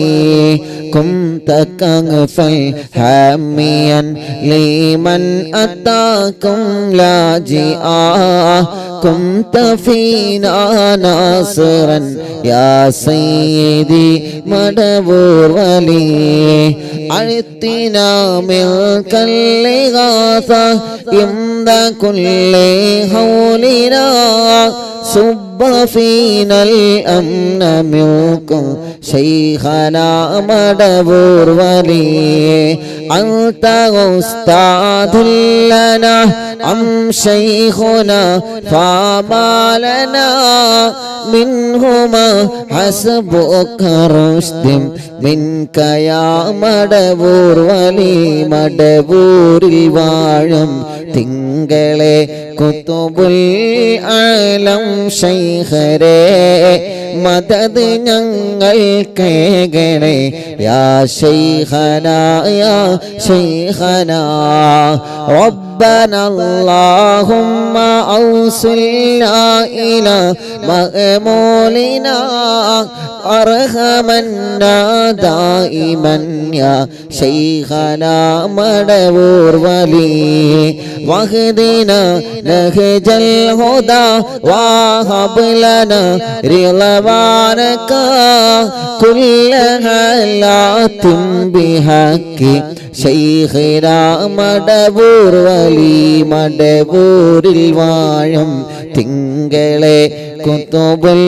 كنت كغفا حاميا لمن أتاكم لاجئا كنت فينا ناصرا يا سيدي مدبور ولي أعطنا منك الإغاثة عند كل حولنا صب فينا الأمن منكم شيخنا مدبور ولي أنت أستاذ لنا أم شيخنا فما لنا منهما حسبك رشد منك يا مدبور ولي مدبور الواഴം തിങ്കളെ കുതുബുൽ ആലം ശൈഖരേ മദദ് ഞങ്ങൾക്കേകണേ യാ ശൈഖനാ യാ ശൈഖനാ ربنا اللهم أوصلنا إلى مأمولنا أرحمنا دائما يا شيخنا مدبور ولي واهدنا نهج الهدى وهب لنا رضوانك كل حالات بحق شيخنا مدبور ولي مدبور الواഴം തിങ്കളെ കുതുബുൽ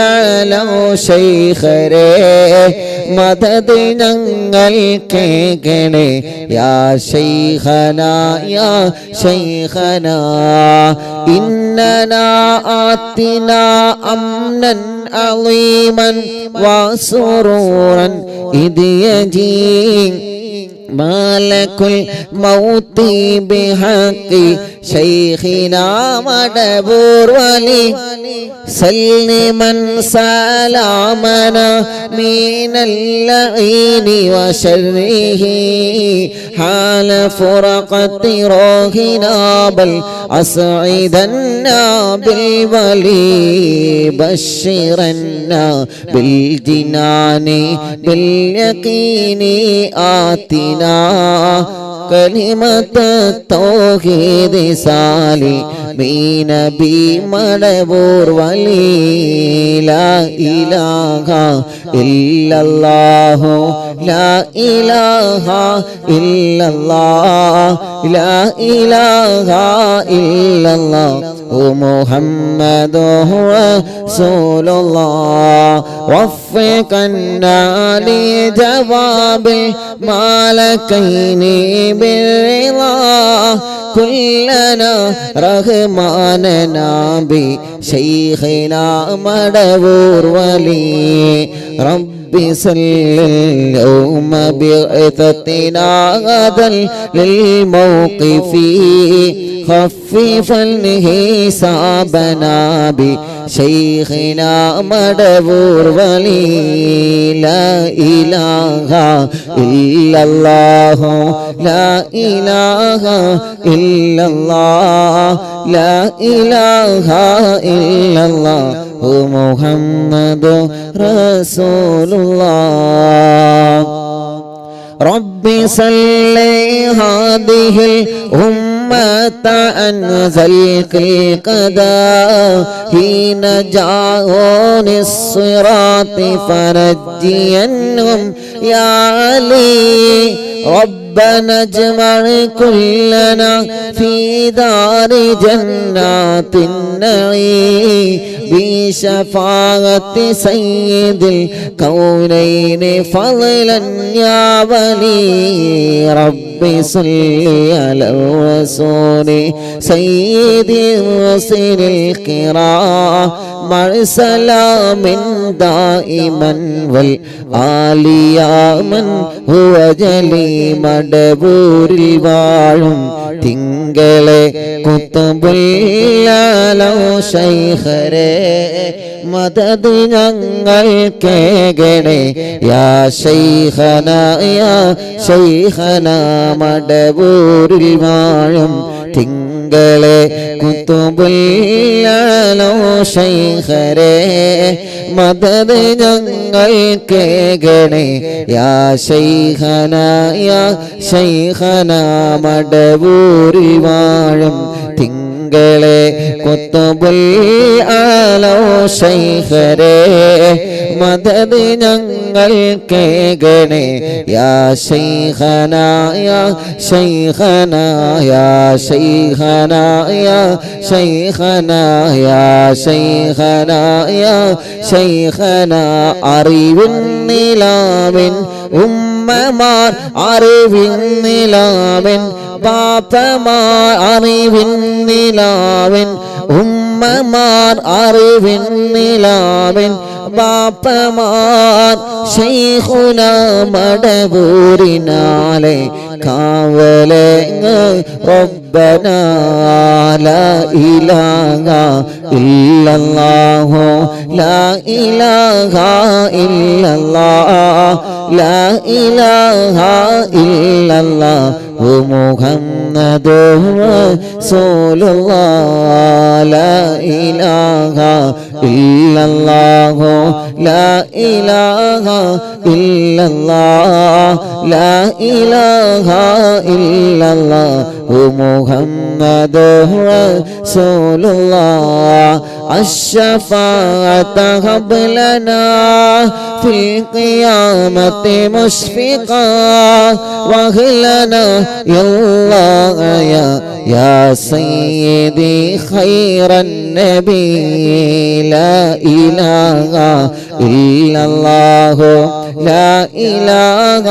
ആലം ശൈഖരേ മദദ് ഞങ്ങൾക്കേകണേ യാ ശൈഖനാ യാ ശൈഖനാ ഇന്നനാ ആതിനാ അംനൻ അളീമൻ വസുറൂറൻ ഇദ് യജീ مالك الموت بحق شيخنا مدبور ولي سلما سلامنا من اللعين وشره حال فرقة روحنا بل أسعدنا بالولي بشرنا بالجنان باليقين آتنا كلمة التوحيد سالمين بمدبور ولي لا إله إلا الله لا إله إلا الله لا إله إلا الله محمد رسول الله وفقنا لجواب الملكين بالرضا كلنا رحماننا بشيخنا مدبور ولي رب صل اليوم بعثتنا غدا للموقف خففا حسابنا بشيخنا مدبور ولي لا إله إلا الله لا إله إلا الله لا إله إلا الله محمد رسول الله رب صل هذه الأمة أنزل القضاء حين جاءون الصراط فرجينهم يا علي ربنا اجمع كلنا في دار جنات النعيم بشفاعة سيد الكونين فضلا يا ولي رب صل على الرسول سيد الرسل الكرام مع سلام دائما والآل يا من هو جلي مدبور الواഴം തിങ്കളെ കുതുബുൽ ആലം ശൈഖരേ മദദ് ഞങ്ങൾക്കേകണേ യാ ശൈഖനാ യാ ശൈഖനാ മടബൂരിൽ വാഴും തിങ്കളെ തിങ്കളെ കുത്തുബുല്ലാലോ ശൈഖരേ മദദ് ഞങ്ങൾ കേകണേ യാ ശൈഖന യാ ശൈഖന മടവൂരിൽ വാഴും തിങ്കളെ കുത്തുബുല്ലാലോ ശൈഖരേ മദദ് ഞങ്ങൾ കേകണേ യാ ശൈഖന യാ ശൈഖന യാ ശൈഖന യാ ശൈഖന യാ ശൈഖന യാ ശൈഖന അറിവിൻ നിലാവിൻ ഉമ്മമാർ അറിവിൻ നിലാവിൻ പാപ്പമാർ അറിവിൻ നിലാവിൻ ഉമ്മമാർ അറിവിൻ നിലാവിൻ ബാപ്പമാർ ശൈഖുന മടവൂരിനാലെ കാവലങ്ങ് റബ്ബന ലാ ഇലാഹ ഇല്ലല്ലാഹു ലാ ഇലാഹ ഇല്ലല്ലാഹ് ലാ ഇലാഹ ഇല്ലല്ലാഹു മുഹമ്മദുർ റസൂലുള്ളാഹ് ലാ ഇലാഹ ഇല്ലല്ലാഹു ലാ ഇലാഹ ഇല്ലല്ലാഹ് ലാ ഇലാഹ ഇല്ലല്ലാഹു മുഹമ്മദുർ റസൂലുള്ളാഹ് الشفاعة هب لنا في القيامة مشفقا وهلنا يا الله يا سيدي خير النبي لا إله إلا الله لا إله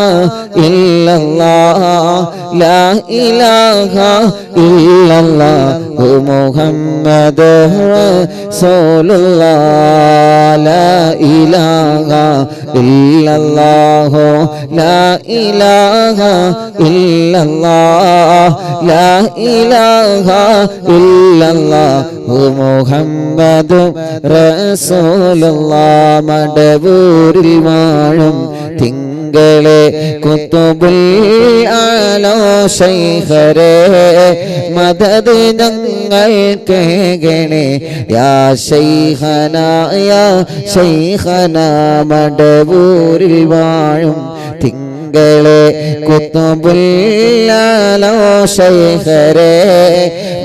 إلا الله لا إله إلا الله محمد رسول الله لا إله إلا الله لا إله إلا الله لا إله إلا الله محمد رسول الله മടവൂരിൽ വാഴും തിങ്കളെ കുത്തുബുൽ ആലോ ശൈഖരേ മദദ് ഞങ്ങൾ കേകണേ യാ ശൈഖന യാ ശൈഖന മടവൂരിൽ വാഴും തിങ്കളെ കുത്തുബുൽ ആലോ ശൈഖരേ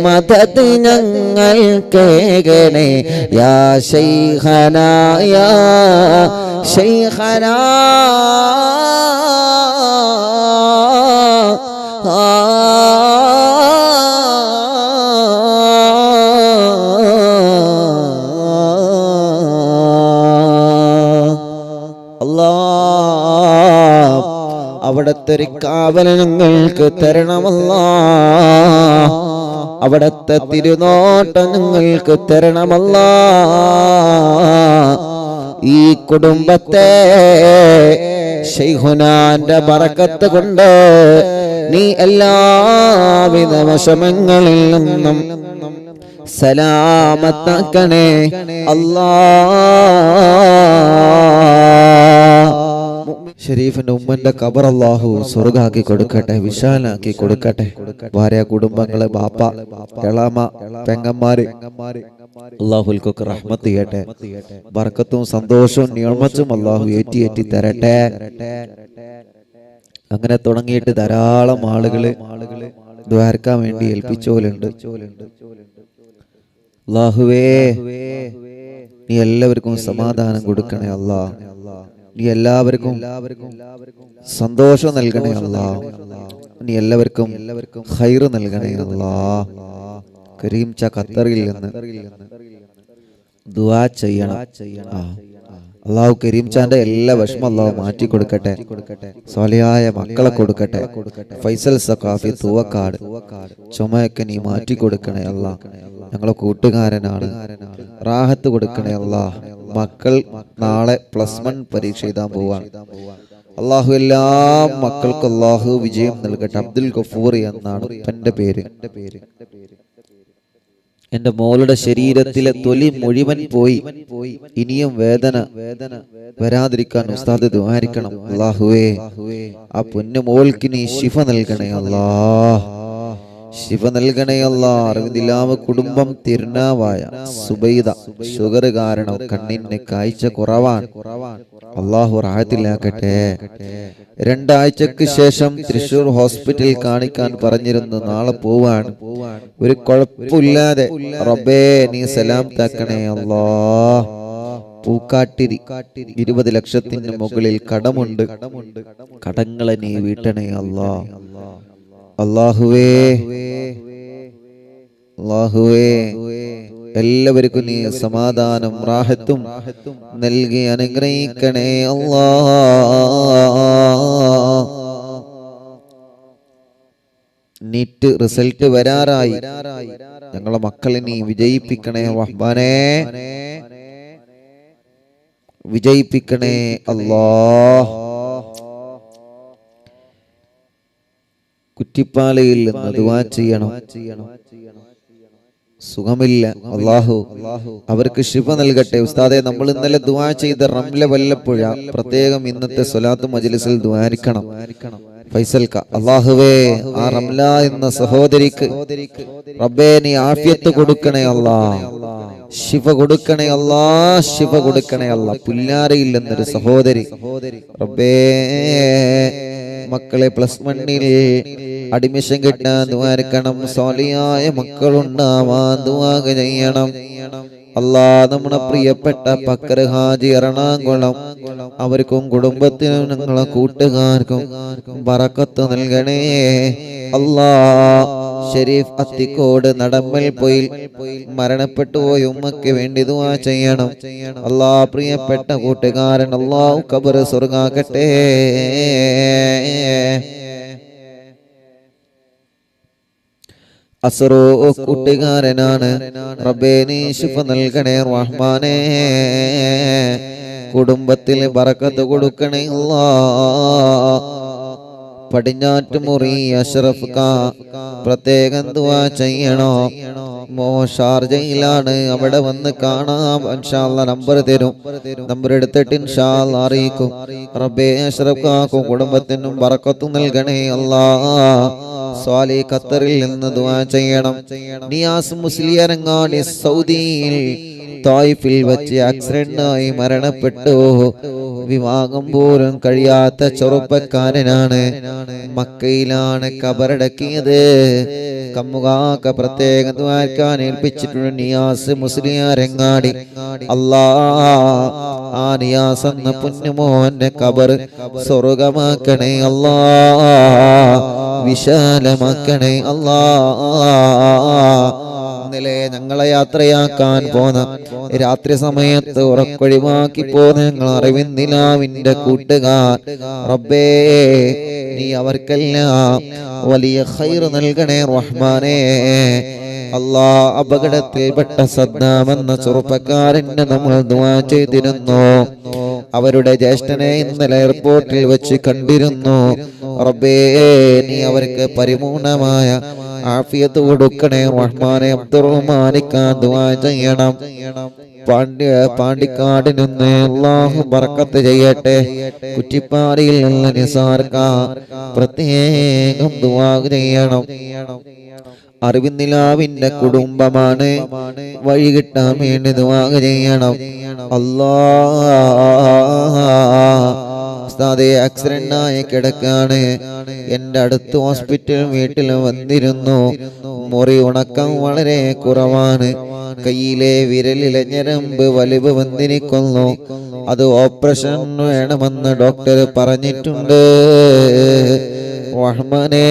മദദ് ഞങ്ങൾ കേകണേ യാ ശൈഖന യാ ശൈഖന അവിടത്തെ ഒരു കാവൽ ഞങ്ങൾക്ക് തരണമല്ലാ അവിടത്തെ തിരുനോട്ടം ഞങ്ങൾക്ക് തരണമല്ലാ ഈ കുടുംബത്തെ ശൈഖുനാന്റെ ബറക്കത്ത് കൊണ്ട് നീ എല്ലാവിധ വിഷമങ്ങളിൽ നിന്നും സലാമത്താക്കണേ അല്ലാ. ഷരീഫിന്റെ ഉമ്മന്റെ ഖബർ അല്ലാഹു സ്വർഗാക്കി കൊടുക്കട്ടെ, വിശാലാക്കി കൊടുക്കട്ടെ. ഭാര്യ, കുടുംബങ്ങള്, ബാപ്പ, എളാമ, പെങ്ങന്മാര് അല്ലാഹുൽക്കൊക്കെ റഹ്മത്ത് ചെയ്യട്ടെ. ബർക്കത്തും സന്തോഷവും നിഅമത്തും അല്ലാഹു ഏറ്റി തരട്ടെ. അങ്ങനെ തുടങ്ങിയിട്ട് ധാരാളം ആളുകള് ദ്വാരക്കാൻ വേണ്ടി ഏൽപ്പിച്ചോലുണ്ട്. അല്ലാഹുവേ, നീ എല്ലാവർക്കും സമാധാനം കൊടുക്കണേ അല്ലാ. നീ എല്ലാവർക്കും സന്തോഷം നൽകണേ അല്ലാ. നീ എല്ലാവർക്കും ഖൈറ് നൽകണേ അല്ലാ. കരീം ച ഖത്തറിൽ നിന്ന് ദുആ ചെയ്യണം. അല്ലാഹു കരീം ചാന്റെ എല്ലാ വിഷമം അല്ലാഹു മാറ്റി കൊടുക്കട്ടെ. സ്വാലിഹായ മക്കളെ കൊടുക്കട്ടെ. ഫൈസൽ സഖാഫി തൂവക്കാട് ചുമയൊക്കെ നീ മാറ്റി കൊടുക്കണേ അല്ലാ. ഞങ്ങളെ കൂട്ടുകാരനാണ്, റാഹത്ത് കൊടുക്കണേ അല്ലാ. മക്കൾ നാളെ +1 പരീക്ഷ എഴുതാൻ പോവാണ്. അല്ലാഹു എല്ലാ മക്കൾക്കും അല്ലാഹു വിജയം നൽകട്ടെ. അബ്ദുൽ ഗഫൂർ എന്നാണ് എന്റെ പേര്. എന്റെ മോളുടെ ശരീരത്തിലെ തൊലി മുഴുവൻ പോയി. ഇനിയും വേദന വരാതിരിക്കാൻ ഉസ്താദ് ദുആരിക്കണം. അല്ലാഹുവേ, ആ പൊന്നു മോൾക്ക് നീ ശിഫ നൽകണേ അല്ലാ. ശിഫ നൽകണേ അല്ലാ. അറിവിന്ദിലാവ് കുടുംബം തിരുനാവായ സുബൈദ ഷുഗർ കാരണം കണ്ണിന് കാഴ്ച കുറവാണ്. അള്ളാഹു റാഹത്തിലാക്കട്ടെ. 2 ആഴ്ചക്ക് ശേഷം തൃശൂർ ഹോസ്പിറ്റലിൽ കാണിക്കാൻ പറഞ്ഞിരുന്നു. നാളെ പോവാണ്. ഒരു കുഴപ്പമില്ലാതെ റബ്ബേ നീ സലാം താക്കണേ അല്ലാ. പൂക്കാട്ടിരി 20 ലക്ഷത്തിന് മുകളിൽ കടമുണ്ട്. കടങ്ങളെ നീ വീട്ടണേ അല്ലാ. അല്ലാഹുവേ അല്ലാഹുവേ എല്ലാവർക്കും നീ സമാധാനം റാഹത്തും നൽകി അനുഗ്രഹിക്കണേ അല്ലാ. NEET result വരാറായി. ഞങ്ങളെ മക്കളെ നീ വിജയിപ്പിക്കണേ റഹ്മാനേ, വിജയിപ്പിക്കണേ അല്ലാ. കുറ്റിപ്പാലയിൽ നിന്ന് ദുആ ചെയ്യണം. സുഖമില്ല, അല്ലാഹു അവർക്ക് ശിഫ നൽകട്ടെ. ഉസ്താദെ, നമ്മൾ ഇന്നലെ ദുആ ചെയ്ത റംല വല്ലപ്പുഴ പ്രത്യേകം ഇന്നത്തെ സ്വലാത്ത് മജ്ലിസിൽ ദുആരിക്കണം. ഫൈസൽക്ക, അല്ലാഹുവേ ആ റംല എന്ന സഹോദരിക്ക് റബ്ബേ നീ ആഫിയത്ത് കൊടുക്കണേ അല്ലാ, ശിഫ കൊടുക്കണേ അല്ലാ, ശിഫ കൊടുക്കണേ അല്ലാ. പുല്ലാരയിൽ നിന്നൊരു സഹോദരി റബ്ബേ മക്കളെ +1 അഡ്മിഷൻ കിട്ടാൻ ദുആരിക്കണം. സ്വാലിഹായ മക്കളുണ്ടാവാൻ ദുആ ചെയ്യണം അല്ലാ. നമ്മുടെ പ്രിയപ്പെട്ട പക്കർ ഹാജി എറണാകുളം, അവർക്കും കുടുംബത്തിനും ഞങ്ങളെ കൂട്ടുകാർക്കും ബറക്കത്ത് നൽകണേ അല്ലാ. ഷരീഫ് അത്തിക്കോട് നടമ്മൽ പോയി മരണപ്പെട്ടു പോയി ഉമ്മയ്ക്ക് വേണ്ടി ദുആ ചെയ്യണം അല്ലാ. പ്രിയപ്പെട്ട കൂട്ടുകാരൻ അല്ലാഹു ഖബർ സ്വർഗ്ഗാക്കട്ടെ. അസ്റോ കൂട്ടുകാരനാണ്. റബ്ബേ നീ ശിഫ നൽകണേ റഹ്മാനേ, കുടുംബത്തിൽ ബറക്കത്ത് കൊടുക്കണേ അല്ലാ. പടിഞ്ഞാറ്റുമുറി അഷ്റഫ് കാ പ്രത്യേകം ദുആ ചെയ്യണോ. ഷാർജയിലാണ്, അവിടെ വന്ന് കാണാം ഇൻഷാ അല്ലാഹ്. നമ്പർ തരും, നമ്പർ എടുത്തിട്ട് ഇൻഷാ അല്ലാഹ് അറിയിക്കും. റബ്ബേ അഷ്റഫ് കാക്കും കുടുംബത്തിനും ബറക്കത്ത് നൽകണേ അല്ലാ. സ്വാലി ഖത്തറിൽ നിന്ന് ദുആ ചെയ്യണം. നിയാസ് മുസ്ലിയാരങ്ങാടി സൗദിയിൽ തായിഫിൽ വെച്ച് ആക്സിഡന്റായി മരണപ്പെട്ടു. വിവാഹം പോലും കഴിയാത്ത ചെറുപ്പക്കാരനാണ്. മക്കയിലാണ് കബറടക്കിയത്. കമ്മുകാക്ക പ്രത്യേകം ദ്വാരക്കാൻ ഏൽപ്പിച്ചിട്ടുണ്ട്. നിയാസ് മുസ്ലിയാരങ്ങാടി അല്ലാ, ആ നിയാസ് എന്ന പുണ്യമോന്റെ കബർ സ്വർഗമാക്കണേ അല്ലാ, വിശാലമാക്കണേ അല്ലാ. ഇന്നലെ ഞങ്ങളെ യാത്രയാക്കാൻ പോന്ന രാത്രി സമയത്ത് ഉറക്കൊഴിവാക്കി പോന്ന ഞങ്ങൾ അറിവിന്ദിലാവിന്റെ കൂട്ടുകാർ റബ്ബേ നീ അവർക്കെല്ലാം വലിയ ഖൈർ നൽകണേ റഹ്മാനേ അല്ലാ. അപകടത്തിൽപ്പെട്ട സദ്ദാം എന്ന ചെറുപ്പക്കാരന് നമ്മൾ ദുആ ചെയ്തിരുന്നു. അവരുടെ ജ്യേഷ്ഠനെ ഇന്നലെ എയർപോർട്ടിൽ വെച്ച് കണ്ടിരുന്നു. റബ്ബേ നീ അവർക്ക് പരിപൂർണമായ ആഫിയത്ത് കൊടുക്കണേ റഹ്മാനെ. അബ്ദുറഹ്മാനിക്കാൻ ദുആ ചെയ്യണം. പാണ്ടിക്കാട് നിന്ന് അല്ലാഹു ബറക്കത്ത് ചെയ്യട്ടെ. കുറ്റിപ്പാടിയിൽ നിന്ന് നിസാർക്ക പ്രത്യേകം ദുആ ചെയ്യണം. അറിവിന്ദിലാവിന്റെ കുടുംബമാണ്, വഴി കിട്ടാൻ വേണ്ടി ദുആ ചെയ്യണം അല്ലാ. ഉസ്താദേ ആക്സിഡന്റായി കിടക്കാണ്. എന്റെ അടുത്ത് ഹോസ്പിറ്റൽ വീട്ടിൽ വന്നിരുന്നു. മുറി ഉണക്കം വളരെ കുറവാണ്. കയ്യിലെ വിരലിലെ ഞരമ്പ് വലിവ് വന്നിരിക്കുന്നു. അത് ഓപ്പറേഷൻ വേണമെന്ന് ഡോക്ടർ പറഞ്ഞിട്ടുണ്ട്. റഹ്മാനേ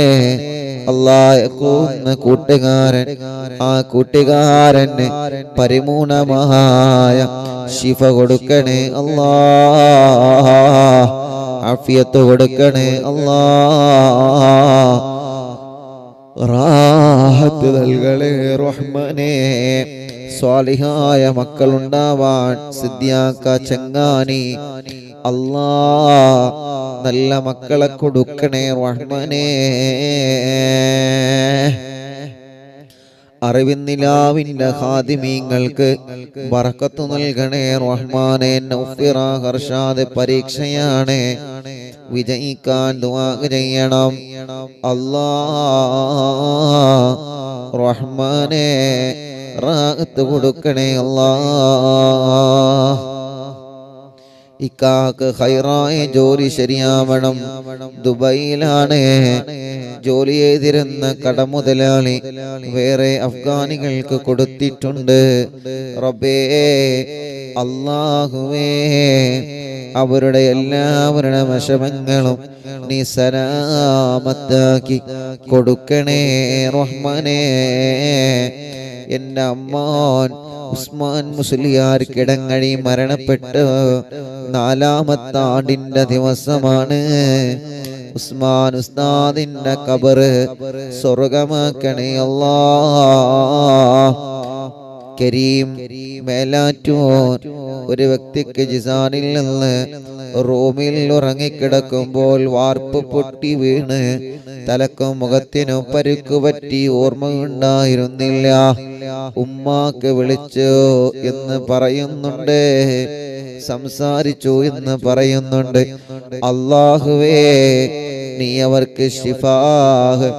അല്ലാഹ് കൂട്ടുകാരൻ, ആ കൂട്ടുകാരന് പരിപൂർണമായ ശിഫ കൊടുക്കണേ അല്ലാ, ആഫിയത്ത് കൊടുക്കണേ അല്ലാ, റാഹത്ത് നൽകണേ റഹ്മാനേ. സ്വാലിഹായ മക്കളുണ്ടാവാൻ സിദ്ദിയാക്ക ചങ്ങാനി അല്ലാ നല്ല മക്കളെ കൊടുക്കണേ റഹ്മാനേ. അറിവിന്നിലാവിന്റെ ഖാദിമീങ്ങൾക്ക് ബറക്കത്ത് നൽകണേ റഹ്മാനെ. നൗഫിറ ഹർഷാദ് പരീക്ഷയാണ്, വിജയിക്കാൻ ദുആ ചെയ്യണം അല്ലാഹ്. റഹ്മാനെ റാഹത്ത് കൊടുക്കണേ അല്ലാഹ്. ഇക്കാക്ക് ഹൈറായ ജോലി ശരിയാവണം. ദുബൈയിലാണ് ജോലി ചെയ്തിരുന്ന കടമുതലാളി വേറെ അഫ്ഗാനികൾക്ക് കൊടുത്തിട്ടുണ്ട്. റബ്ബേ അല്ലാഹുവേ, അവരുടെ എല്ലാവരുടെ വിഷമങ്ങളും നീ സലാമത്താക്കി കൊടുക്കണേ റഹ്മാനേ. എൻ്റെ അമ്മാൻ ഉസ്മാൻ മുസ്ലിയാർ കിടങ്ങഴി മരണപ്പെട്ട് 4ാമത്തെ ആണ്ടിന്റെ ദിവസമാണ്. ഉസ്മാൻ ഉസ്താദിന്റെ ഖബറ് സ്വർഗമാക്കണേ അല്ലാഹ്. കരീം മേലാറ്റൂർ ഒരു വ്യക്തിക്ക് ജിസാനിൽ നിന്ന് റൂമിൽ ഉറങ്ങിക്കിടക്കുമ്പോൾ വാർപ്പ് പൊട്ടി വീണ് തലക്കും മുഖത്തിനും പരുക്ക് പറ്റി ഓർമ്മയുണ്ടായിരുന്നില്ല. ഉമ്മാക്ക് വിളിച്ചു എന്ന് പറയുന്നുണ്ട്, സംസാരിച്ചു എന്ന് പറയുന്നുണ്ട്. അല്ലാഹുവേ, നീ അവർക്ക് ശിഫാഹ്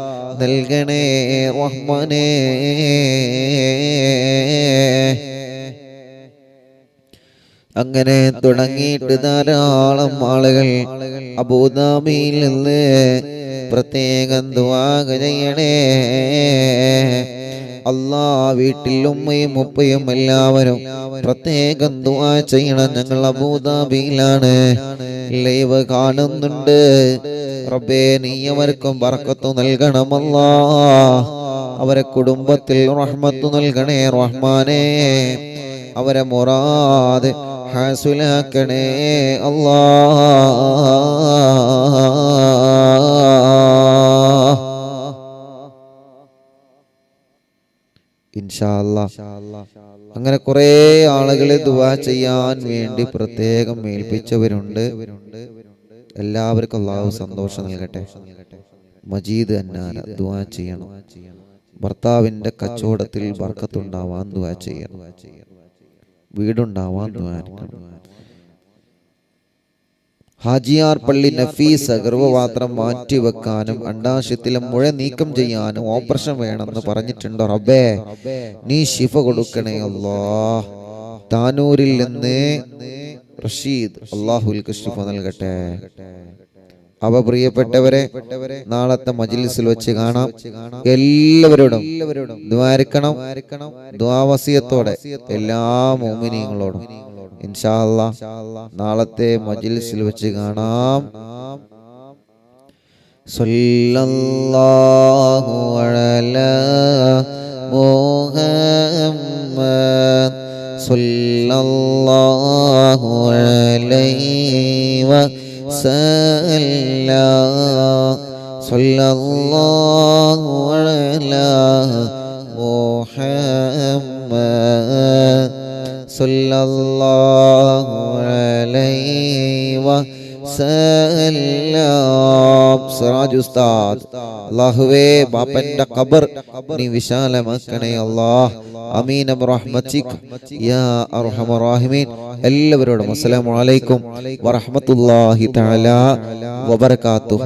നൽകണേ റഹ്മാനേ. അങ്ങനെ തുടങ്ങിയിട്ട് ധാരാളം ആളുകൾ അബൂദാബിയിൽ നിന്ന് പ്രത്യേകം ദുആ ചെയ്യണേ അല്ലാ. വീട്ടിൽ ഉമ്മയും ഉപ്പയും എല്ലാവരും പ്രത്യേകം ദുആ ചെയ്യണം. ഞങ്ങൾ അബൂദാബിയിലാണ്, ലൈവ് കാണുന്നുണ്ട്. റബ്ബേ, നീ അവർക്കും ബർക്കത്ത് നൽകണമല്ലാ. അവരെ കുടുംബത്തിൽ റഹ്മത്ത് നൽകണേ റഹ്മാനേ. അവരെ മുറാദ് ഹാസുലാക്കണേ അല്ലാഹ്. ഇൻഷാ അല്ലാഹ്. അങ്ങനെ കുറെ ആളുകളെ ദുആ ചെയ്യാൻ വേണ്ടി പ്രത്യേകം ഏൽപ്പിച്ചവരുണ്ട്. എല്ലാവർക്കും അല്ലാഹു സന്തോഷം നൽകട്ടെ. മജീദ് അന്നാര ദുആ ചെയ്യണം. ഭർത്താവിന്റെ കച്ചവടത്തിൽ ബർക്കത്തുണ്ടാവാൻ ദുആ ചെയ്യണം. വീടുണ്ടാവാൻ ദുആ ചെയ്യണം. ഹാജിയാർ പള്ളി നഫീസ ഗർഭപാത്രം മാറ്റിവെക്കാനും അണ്ടാശയത്തിലെ മുഴ നീക്കം ചെയ്യാനും ഓപ്പറേഷൻ വേണമെന്ന് പറഞ്ഞിട്ടുണ്ട്. റബ്ബേ, നീ ശിഫ കൊടുക്കണേ അല്ലാഹ്. താനൂരിൽ നിന്ന് റഷീദ്, അല്ലാഹുവിൽക്ക് ശിഫ നൽകട്ടെ. അവ പ്രിയപ്പെട്ടവരെ, നാളത്തെ മജ്ലിസിൽ വെച്ച് കാണാം. എല്ലാവരോടും ദുആരിക്കണം, ദുആവസിയത്തോടെ എല്ലാ മുഅ്മിനീങ്ങളോടും ഇൻഷാ അല്ലാഹ്. നാളത്തെ മജ്ലിസിൽ വെച്ച് കാണാം. സല്ലല്ലാഹു അലാ മുഹമ്മദ് സല്ലല്ലാഹു അലൈഹി വസല്ലം സല്ലല്ലാഹു അലാ മുഹമ്മദ് സല്ലല്ലാഹു അലൈഹി വസല്ലം. സിറാജ് ഉസ്താദ്, അല്ലാഹുവേ, ബാപ്പന്റെ ഖബർ നീ വിശാലമാക്കണേ അല്ലാഹ്. ആമീൻ ബിറഹ്മതിക യാ അർഹമർ റഹീമീൻ. എല്ലാവരോടും അസ്സലാമു അലൈക്കും വറഹ്മത്തുള്ളാഹി തആല വബറകാതുഹു.